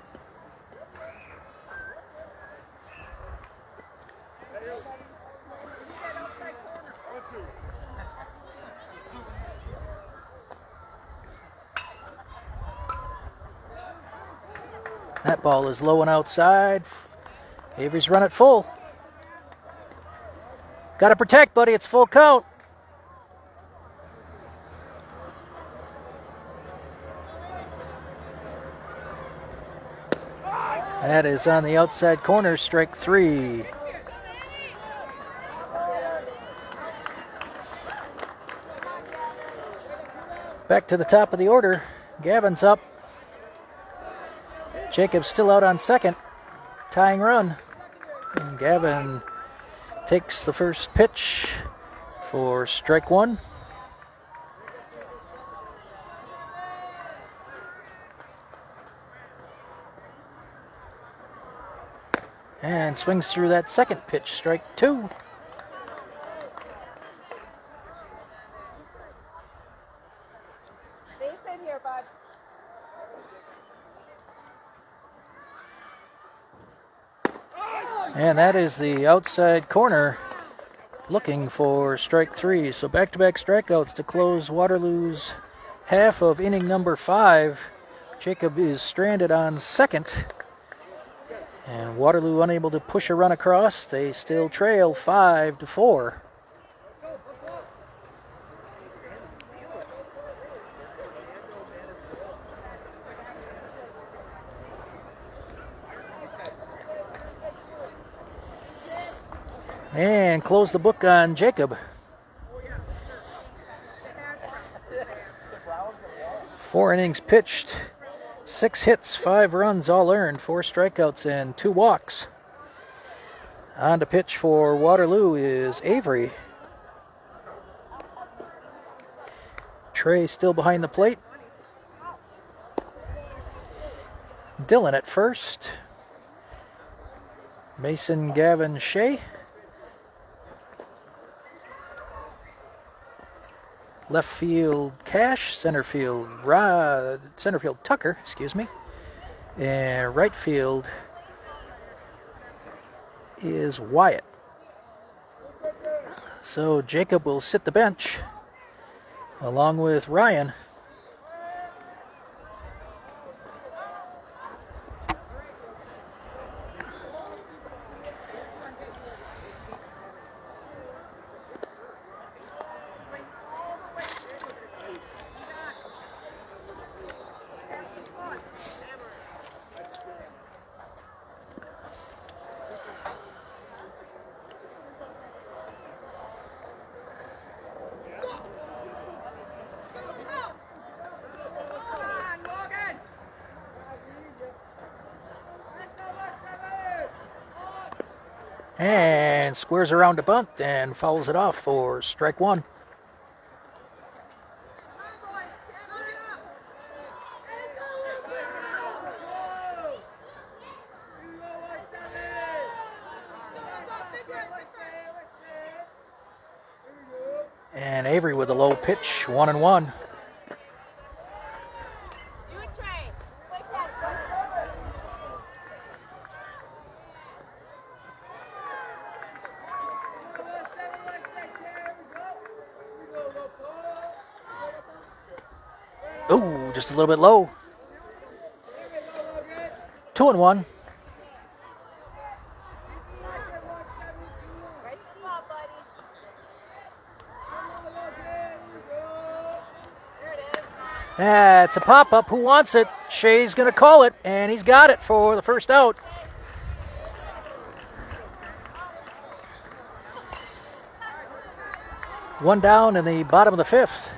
[SPEAKER 1] That ball is low and outside. Avery's run it full. Got to protect, buddy. It's full count. That is on the outside corner, strike 3. Back to the top of the order. Gavin's up. Jacob's still out on second. Tying run. And Gavin takes the first pitch for strike 1. And swings through that second pitch, strike 2.
[SPEAKER 2] Base in here, bud.
[SPEAKER 1] And that is the outside corner, looking for strike 3. So back-to-back strikeouts to close Waterloo's half of inning number 5. Jacob is stranded on second. And Waterloo unable to push a run across. They still trail 5-4. And close the book on Jacob. 4 innings pitched, 6 hits, 5 runs, all earned, 4 strikeouts and 2 walks. On to pitch for Waterloo is Avery. Trey still behind the plate. Dylan at first. Mason Gavin Shea. Left field Cash, center field Tucker, and right field is Wyatt. So Jacob will sit the bench along with Ryan. And squares around a bunt and fouls it off for strike 1. And Avery with a low pitch, 1-1. Ooh, just a little bit low. 2-1. It's a pop-up. Who wants it? Shea's going to call it, and he's got it for the first out. One down in the bottom of the 5th.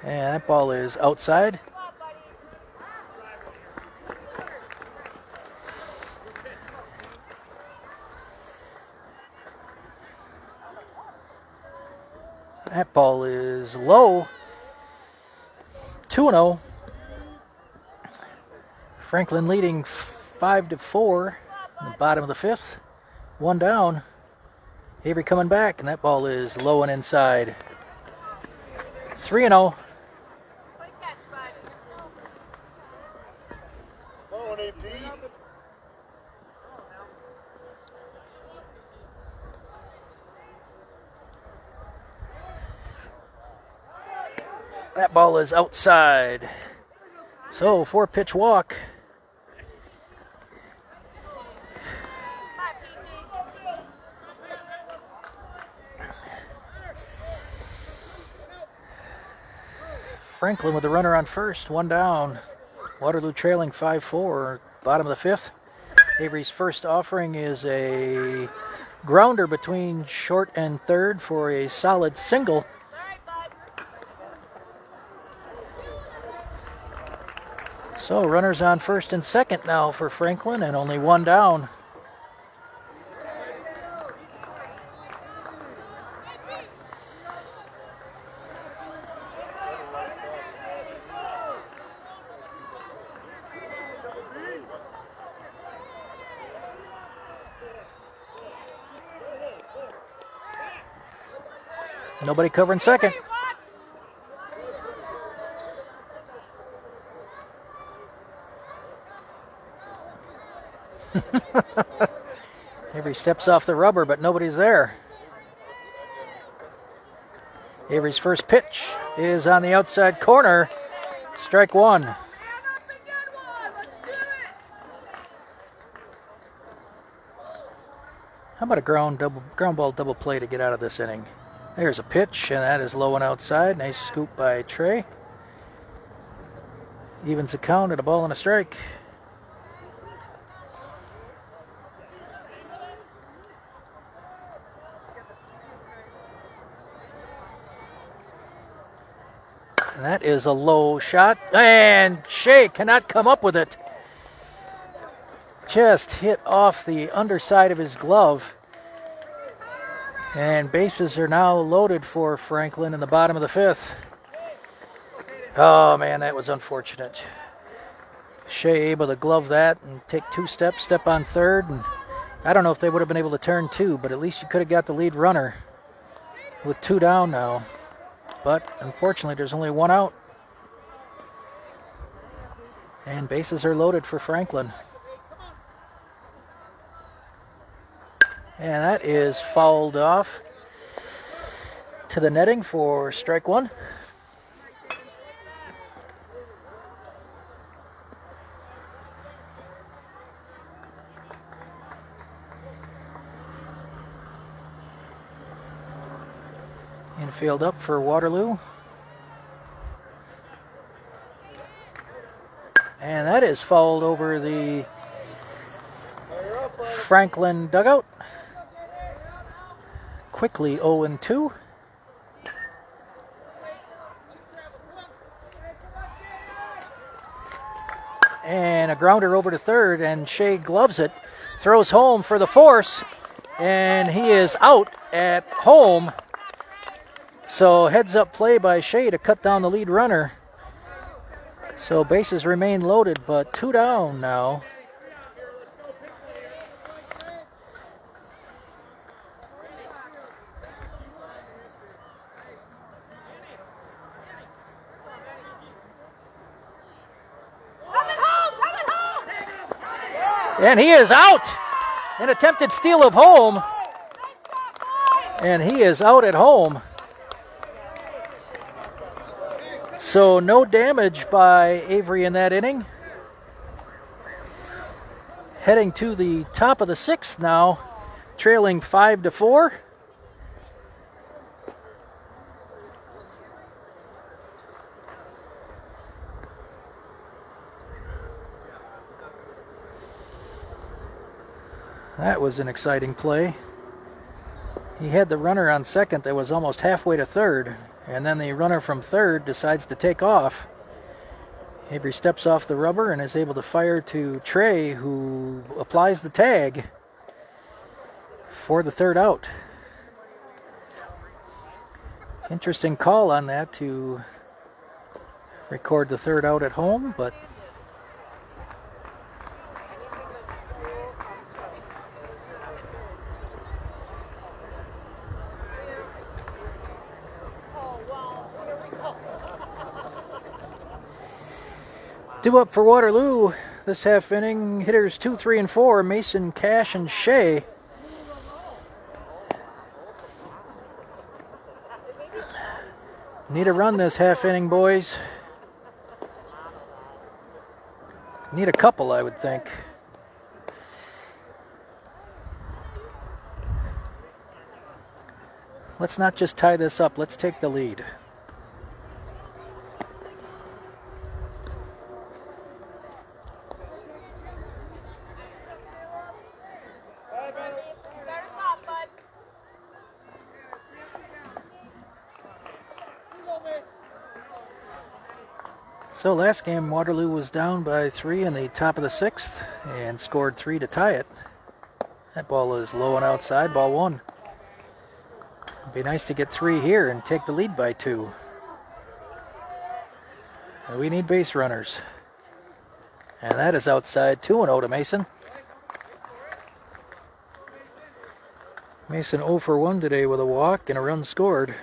[SPEAKER 1] And that ball is outside. That ball is low. 2-0. Franklin leading 5-4 in the bottom of the 5th. One down. Avery coming back, and that ball is low and inside. 3-0. That ball is outside. So 4-pitch walk. Franklin with the runner on first, one down. Waterloo trailing 5-4, bottom of the 5th. Avery's first offering is a grounder between short and third for a solid single. So runners on first and second now for Franklin, and only one down. Nobody covering second. Avery steps off the rubber, but nobody's there. Avery's first pitch is on the outside corner. Strike one.
[SPEAKER 2] Man up and get one. Let's do it.
[SPEAKER 1] How about a ground ball double play to get out of this inning? There's a pitch, and that is low and outside. Nice scoop by Trey. Evens the count at a ball and a strike. And that is a low shot, and Shea cannot come up with it. Just hit off the underside of his glove. And bases are now loaded for Franklin in the bottom of the fifth. Oh man, that was unfortunate. Shea able to glove that and take two steps, step on third. And I don't know if they would have been able to turn two, but at least you could have got the lead runner with two down now. But unfortunately, there's only one out. And bases are loaded for Franklin. And that is fouled off to the netting for strike one. Infield up for Waterloo. And that is fouled over the Franklin dugout. Quickly 0-2. And a grounder over to third, and Shea gloves it, throws home for the force, and he is out at home. So heads up play by Shea to cut down the lead runner. So bases remain loaded, but two down now. And he is out. An attempted steal of home. And he is out at home. So no damage by Avery in that inning. Heading to the top of the sixth now, trailing 5-4. That was an exciting play. He had the runner on second that was almost halfway to third, and then the runner from third decides to take off. Avery steps off the rubber and is able to fire to Trey, who applies the tag for the third out. Interesting call on that to record the third out at home, but due up for Waterloo this half inning. Hitters 2, 3, and 4. Mason, Cash, and Shea. Need a run this half inning, boys. Need a couple, I would think. Let's not just tie this up. Let's take the lead. So last game, Waterloo was down by 3 in the top of the sixth and scored 3 to tie it. That ball is low and outside, ball 1. It'd be nice to get 3 here and take the lead by 2. We need base runners. And that is outside, 2-0 to Mason. Mason 0 for 1 today with a walk and a run scored.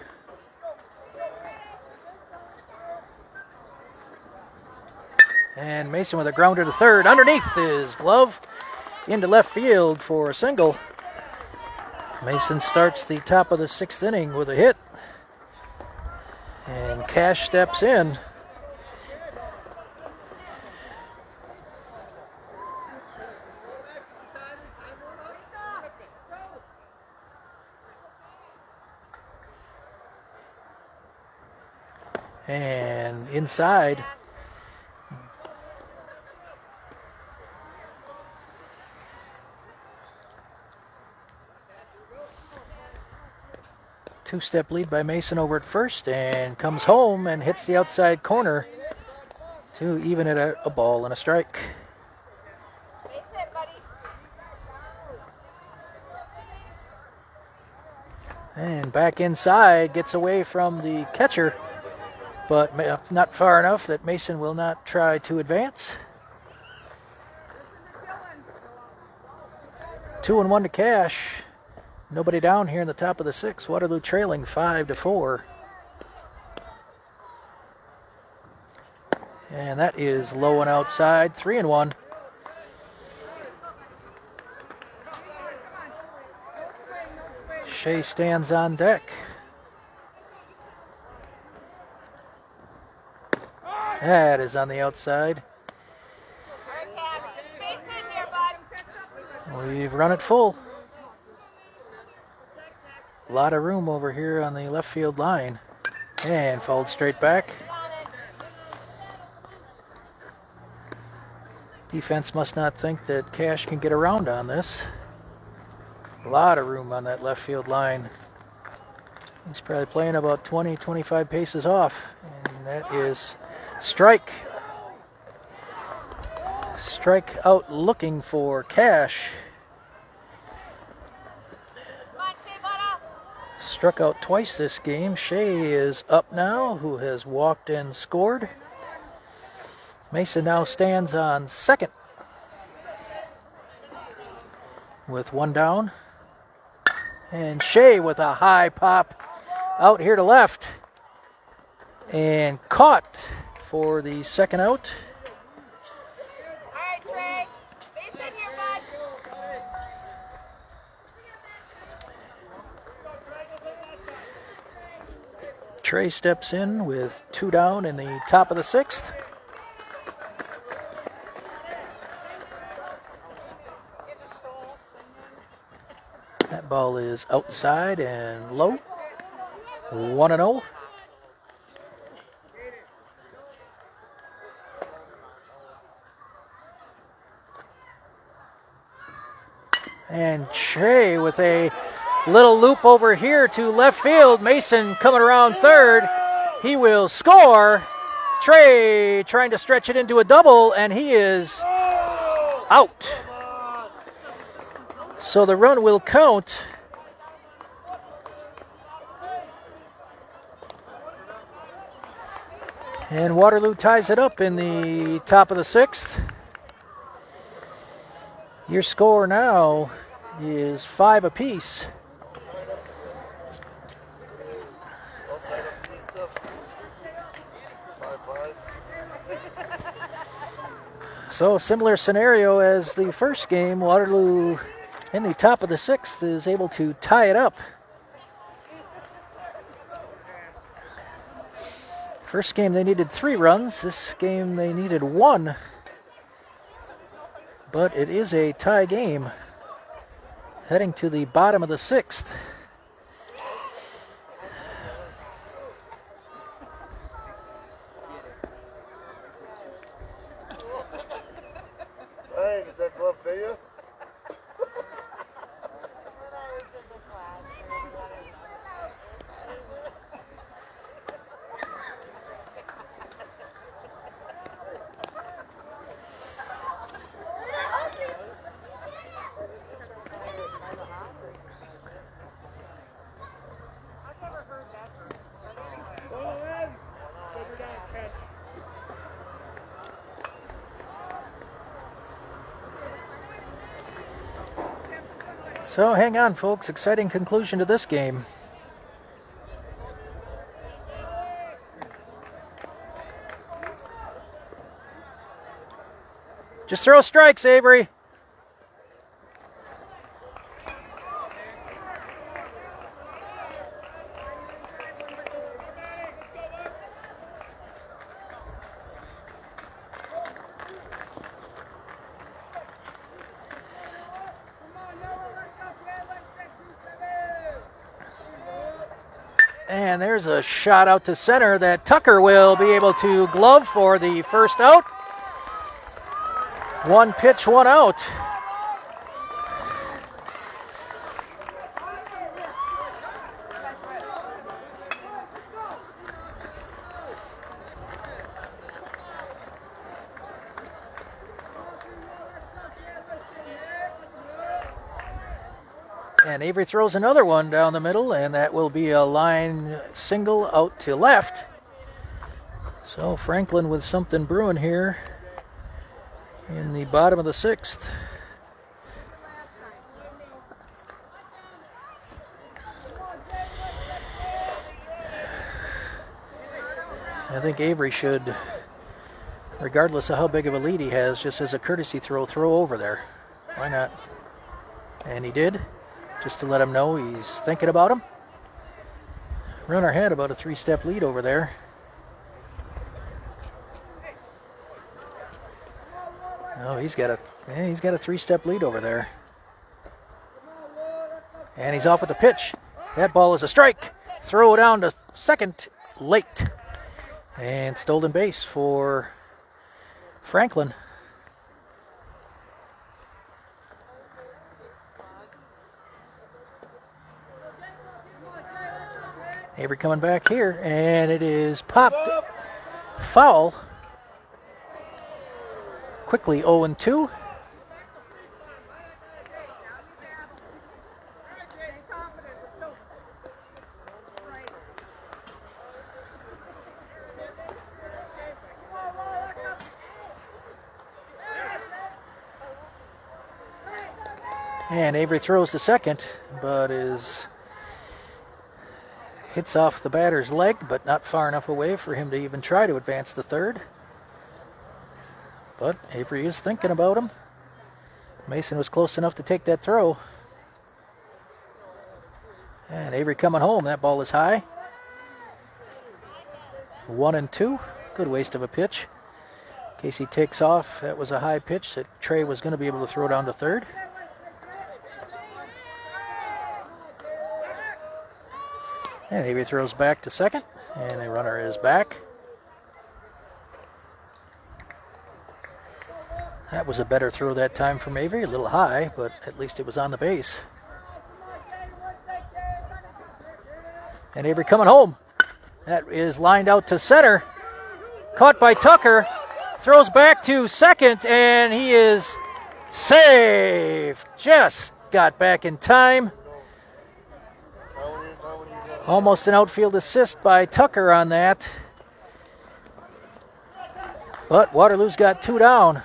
[SPEAKER 1] And Mason with a grounder to third. Underneath his glove. Into left field for a single. Mason starts the top of the 6th inning with a hit. And Cash steps in. And inside, two-step lead by Mason over at first, and comes home and hits the outside corner to even it at a ball and a strike. And back inside, gets away from the catcher, but not far enough that Mason will not try to advance. 2-1 to Cash. Nobody down here in the top of the 6th. Waterloo trailing 5-4. And that is low and outside. 3-1. Shea stands on deck. That is on the outside. We've run it full. A lot of room over here on the left field line. And fouled straight back. Defense must not think that Cash can get around on this. A lot of room on that left field line. He's probably playing about 20, 25 paces off. And that is strike. Strike out looking for Cash. Struck out twice this game. Shea is up now, who has walked and scored. Mason now stands on second with one down. And Shea with a high pop out here to left. And caught for the second out. Trey steps in with 2 down in the top of the 6th. That ball is outside and low. 1-0. And Trey with a little loop over here to left field. Mason coming around third. He will score. Trey trying to stretch it into a double, and he is out. So the run will count. And Waterloo ties it up in the top of the 6th. Your score now is 5 apiece. So similar scenario as the first game. Waterloo in the top of the 6th is able to tie it up. First game they needed 3 runs. This game they needed 1. But it is a tie game. Heading to the bottom of the 6th.
[SPEAKER 3] Hey, did that glove fit you?
[SPEAKER 1] So hang on, folks. Exciting conclusion to this game. Just throw strikes, Avery. And there's a shot out to center that Tucker will be able to glove for the first out. One pitch, one out. And Avery throws another one down the middle, and that will be a line single out to left. So Franklin with something brewing here in the bottom of the sixth. I think Avery should, regardless of how big of a lead he has, just as a courtesy throw over there. Why not? And he did, just to let him know he's thinking about him. Runner had about a 3-step lead over there. Oh, he's got a 3-step lead over there. And he's off with the pitch. That ball is a strike. Throw down to second, late. And stolen base for Franklin. Avery coming back here, and it is popped foul. Quickly 0-2. And Avery throws to second, but hits off the batter's leg, but not far enough away for him to even try to advance to third. But Avery is thinking about him. Mason was close enough to take that throw. And Avery coming home. That ball is high. 1-2. Good waste of a pitch. Casey takes off. That was a high pitch that Trey was going to be able to throw down to third. And Avery throws back to second, and the runner is back. That was a better throw that time from Avery, a little high, but at least it was on the base. And Avery coming home. That is lined out to center. Caught by Tucker. Throws back to second, and he is safe. Just got back in time. Almost an outfield assist by Tucker on that. But Waterloo's got 2 down.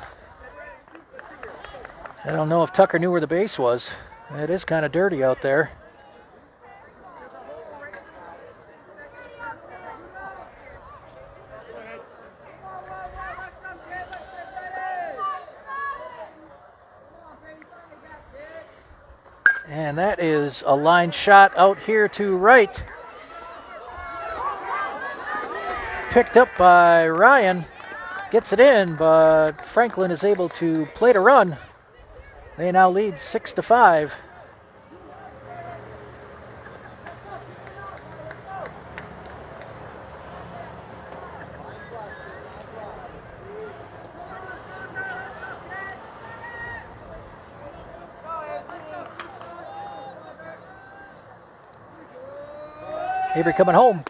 [SPEAKER 1] I don't know if Tucker knew where the base was. It is kind of dirty out there. And that is a line shot out here to right. Picked up by Ryan. Gets it in, but Franklin is able to plate a run. They now lead 6-5. Avery coming home.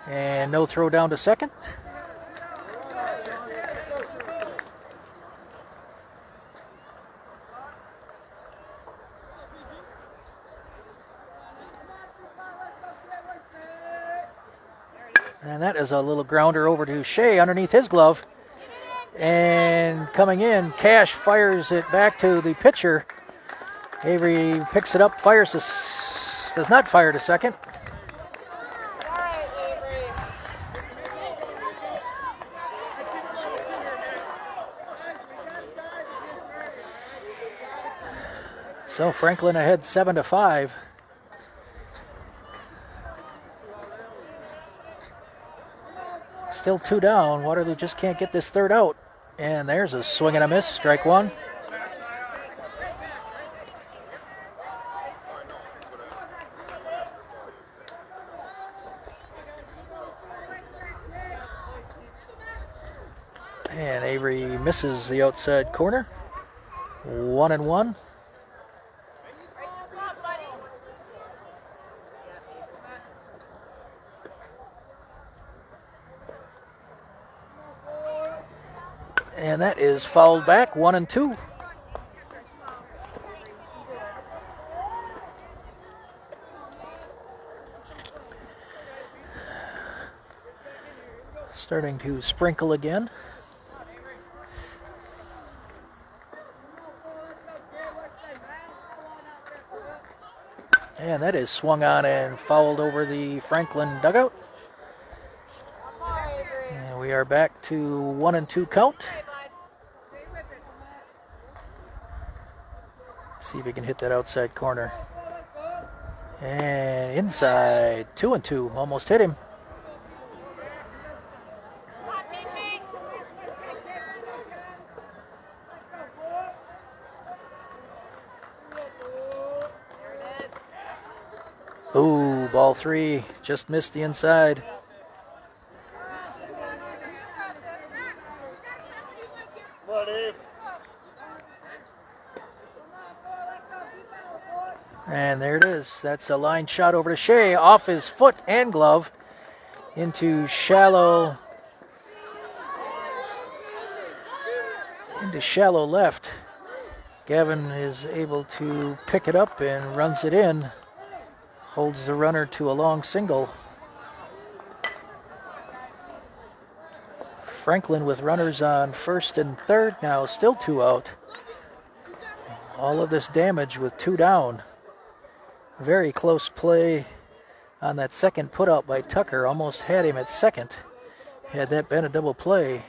[SPEAKER 1] And no throw down to second. And that is a little grounder over to Shea underneath his glove. And coming in, Cash fires it back to the pitcher. Avery picks it up, does not fire to second. So Franklin ahead 7-5. Still 2 down. Waterloo just can't get this third out. And there's a swing and a miss. Strike 1. And Avery misses the outside corner. 1-1. And that is fouled back, 1-2. Starting to sprinkle again. And that is swung on and fouled over the Franklin dugout. And we are back to 1-2 count. Let's see if he can hit that outside corner. And inside, 2-2, almost hit him. Ooh, ball 3, just missed the inside. And there it is. That's a line shot over to Shea, off his foot and glove into shallow left. Gavin is able to pick it up and runs it in. Holds the runner to a long single. Franklin with runners on first and third now, still 2 out. All of this damage with 2 down. Very close play on that second put out by Tucker. Almost had him at second. Had that been a double play,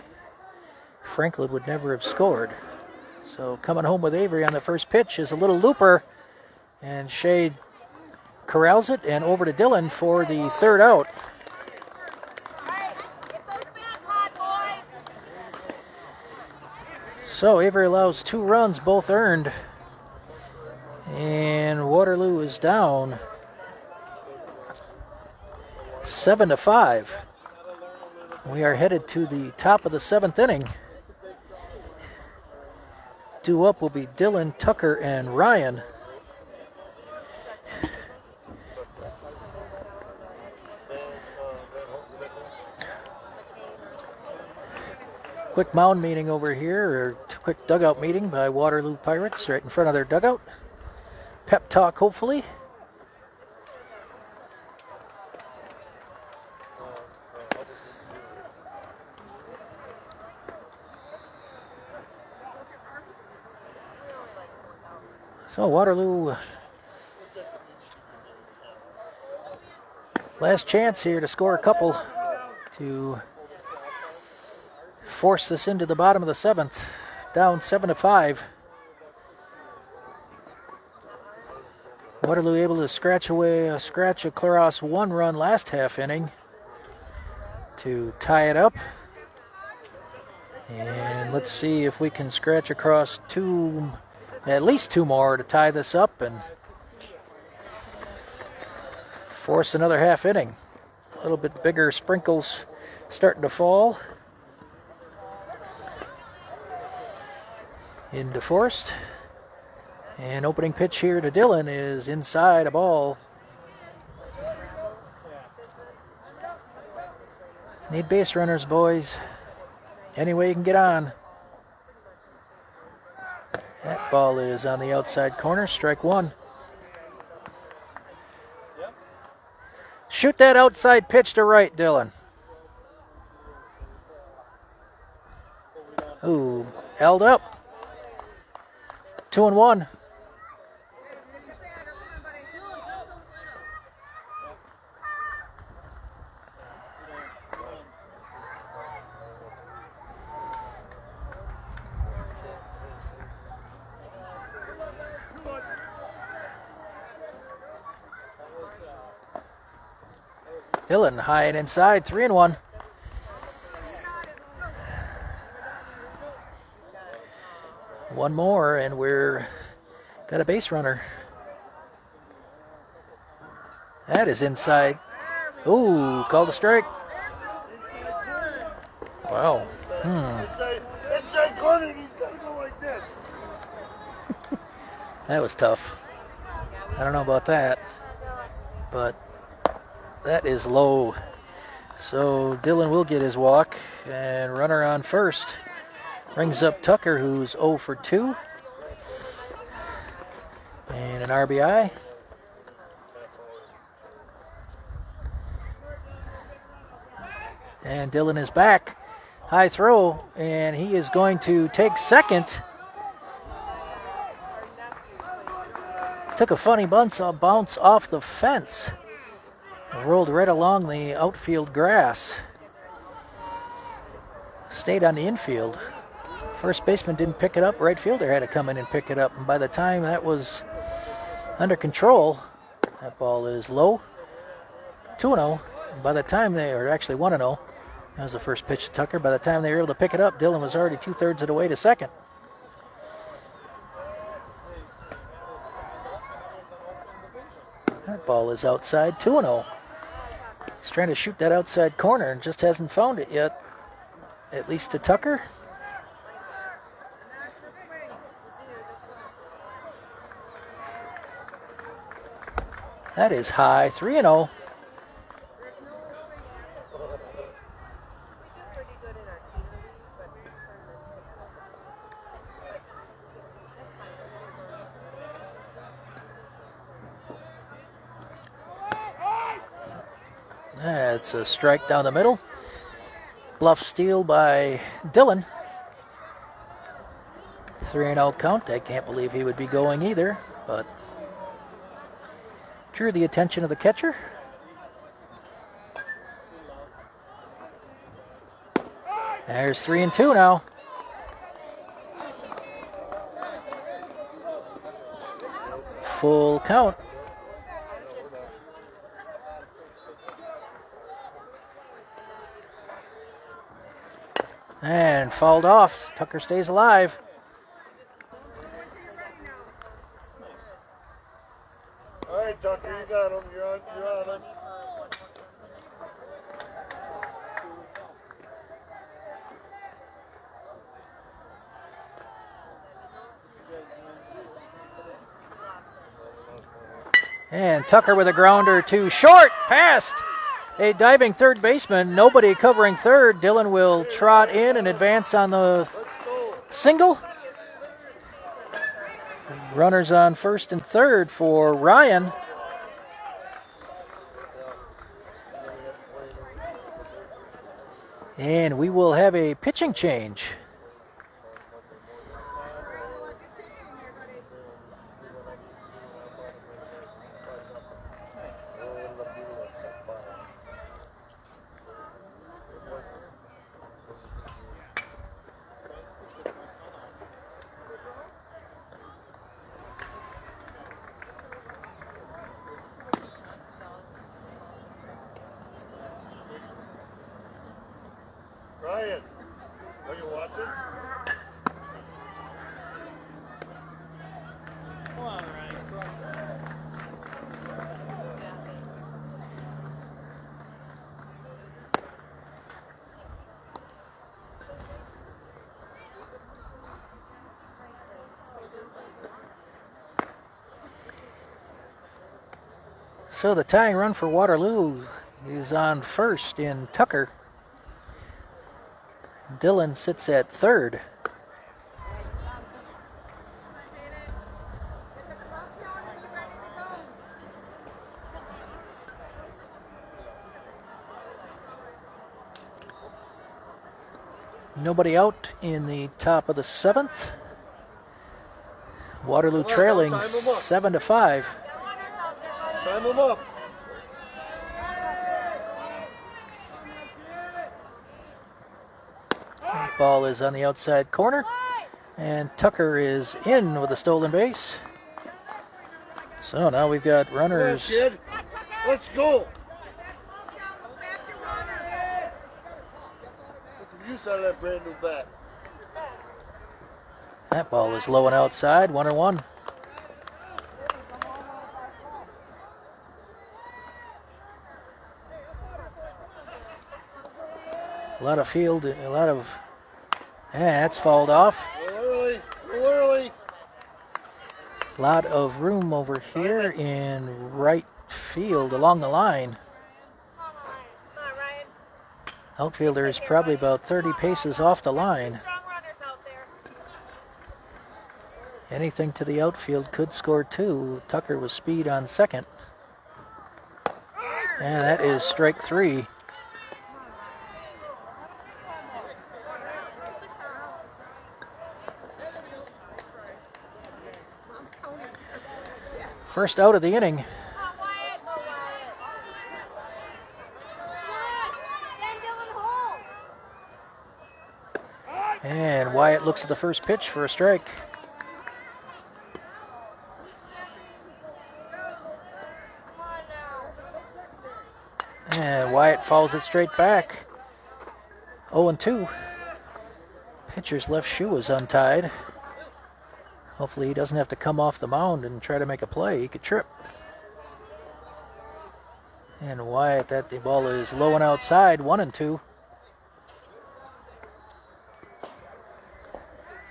[SPEAKER 1] Franklin would never have scored. So coming home with Avery on the first pitch is a little looper. And Shea corrals it and over to Dillon for the third out. So Avery allows 2 runs, both earned. And Waterloo is down 7-5. We are headed to the top of the 7th inning. Due up will be Dillon, Tucker, and Ryan. Quick mound meeting over here, or quick dugout meeting by Waterloo Pirates right in front of their dugout. Pep talk, hopefully. So Waterloo, last chance here to score a couple to force this into the bottom of the 7th, down 7-5. Waterloo able to scratch across 1 run last half inning to tie it up. And let's see if we can scratch across at least 2 more to tie this up and force another half inning. A little bit bigger sprinkles starting to fall in DeForest. And opening pitch here to Dillon is inside a ball. Need base runners, boys. Any way you can get on. That ball is on the outside corner, strike 1. Shoot that outside pitch to right, Dillon. Ooh, held up. 2-1. Dillon high and inside, 3-1. One more and we're got a base runner. That is inside. Ooh, called a strike. Wow.
[SPEAKER 3] Inside corner, he's got to go like this.
[SPEAKER 1] That was tough. I don't know about that, but that is low. So Dylan will get his walk, and runner on first brings up Tucker, who's 0 for 2, and an RBI. And Dylan is back. High throw, and he is going to take second. Took a funny bounce off the fence. Rolled right along the outfield grass. Stayed on the infield. First baseman didn't pick it up. Right fielder had to come in and pick it up. And by the time that was under control, that ball is low. 2-0. By the time they, or actually 1-0, that was the first pitch to Tucker. By the time they were able to pick it up, Dylan was already 2/3 of the way to second. That ball is outside, 2-0. He's trying to shoot that outside corner and just hasn't found it yet. At least to Tucker. That is high, 3-0. That's a strike down the middle. Bluff steal by Dylan. 3-0 count. I can't believe he would be going either, but drew the attention of the catcher. There's 3-2 now. Full count. And fouled off. Tucker stays alive.
[SPEAKER 3] All right, Tucker, you got him. You're on him.
[SPEAKER 1] And Tucker with a grounder to short. Past a diving third baseman. Nobody covering third. Dylan will trot in and advance on the single. Runners on first and third for Ryan. And we will have a pitching change.
[SPEAKER 3] Ryan, are you watching?
[SPEAKER 4] Come on, Ryan.
[SPEAKER 1] So the tying run for Waterloo is on first in Tucker. Dylan sits at third. Nobody out in the top of the seventh. Waterloo trailing 7-5.
[SPEAKER 3] Time him up.
[SPEAKER 1] Ball is on the outside corner, and Tucker is in with a stolen base. So now we've got runners.
[SPEAKER 3] Come on, kid. Let's go. Get some use out of that brand new bat.
[SPEAKER 1] That ball is low and outside, 1-1. A lot of That's fouled off.
[SPEAKER 3] Early, early.
[SPEAKER 1] Lot of room over here in right field along the line.
[SPEAKER 2] Come on, Ryan.
[SPEAKER 1] Outfielder is probably about 30 paces off the line.
[SPEAKER 2] Strong runners out there.
[SPEAKER 1] Anything to the outfield could score 2. Tucker with speed on second. And that is strike 3. First out of the inning.
[SPEAKER 2] Come on, Wyatt. Go, Wyatt.
[SPEAKER 1] And Wyatt looks at the first pitch for a strike.
[SPEAKER 2] Come on now.
[SPEAKER 1] And Wyatt fouls it straight back. 0-2. Pitcher's left shoe is untied. Hopefully he doesn't have to come off the mound and try to make a play. He could trip. And Wyatt, the ball is low and outside, 1-2.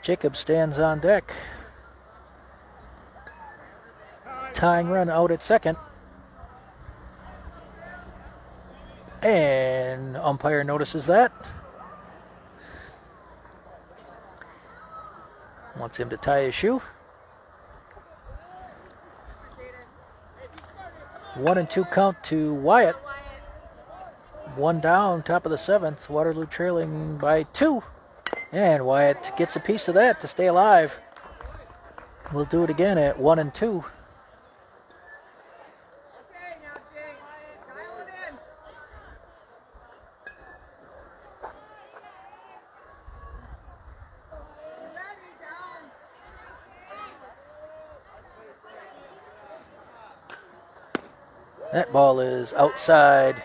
[SPEAKER 1] Jacob stands on deck. Tying run out at second. And umpire notices that. Wants him to tie his shoe. 1-2 count to Wyatt. 1 down, top of the 7th. Waterloo trailing by 2. And Wyatt gets a piece of that to stay alive. We'll do it again at 1-2. That ball is outside.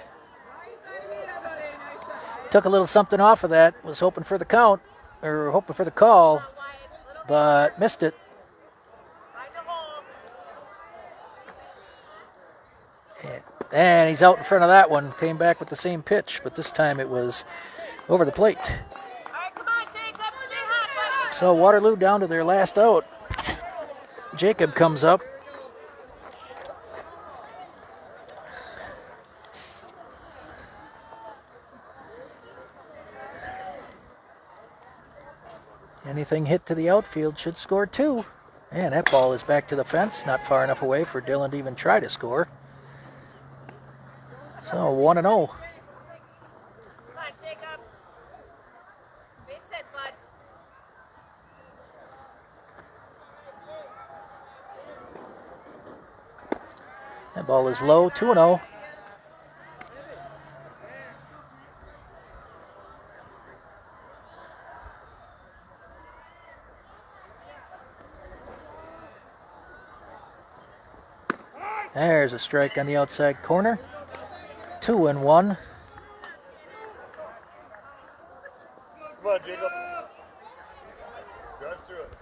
[SPEAKER 1] Took a little something off of that. Was hoping for the count, or hoping for the call, but missed it. And he's out in front of that one. Came back with the same pitch, but this time it was over the plate. So Waterloo down to their last out. Jacob comes up. Anything hit to the outfield should score 2. And that ball is back to the fence, not far enough away for Dylan to even try to score. So 1-0.
[SPEAKER 2] Come on, Jacob. Base hit, bud.
[SPEAKER 1] That ball is low, 2-0. There's a strike on the outside corner. 2-1.
[SPEAKER 3] Come on, Jacob. Drive through it.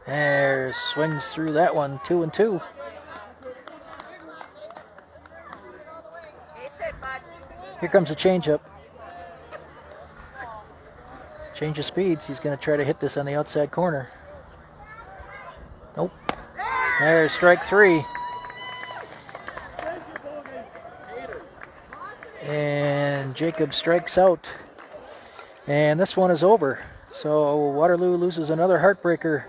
[SPEAKER 1] There, swings through that one. 2-2. Here comes a changeup. Change of speeds. He's going to try to hit this on the outside corner. Nope. There's strike 3. And Jacob strikes out. And this one is over. So Waterloo loses another heartbreaker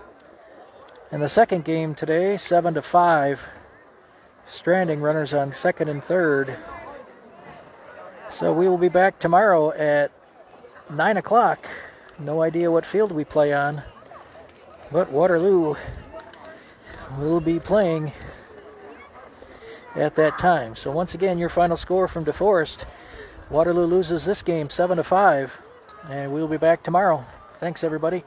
[SPEAKER 1] in the second game today, 7-5. Stranding runners on second and third. So we will be back tomorrow at 9 o'clock. No idea what field we play on. But Waterloo will be playing at that time. So once again, your final score from DeForest. Waterloo loses this game 7-5, and we'll be back tomorrow. Thanks, everybody.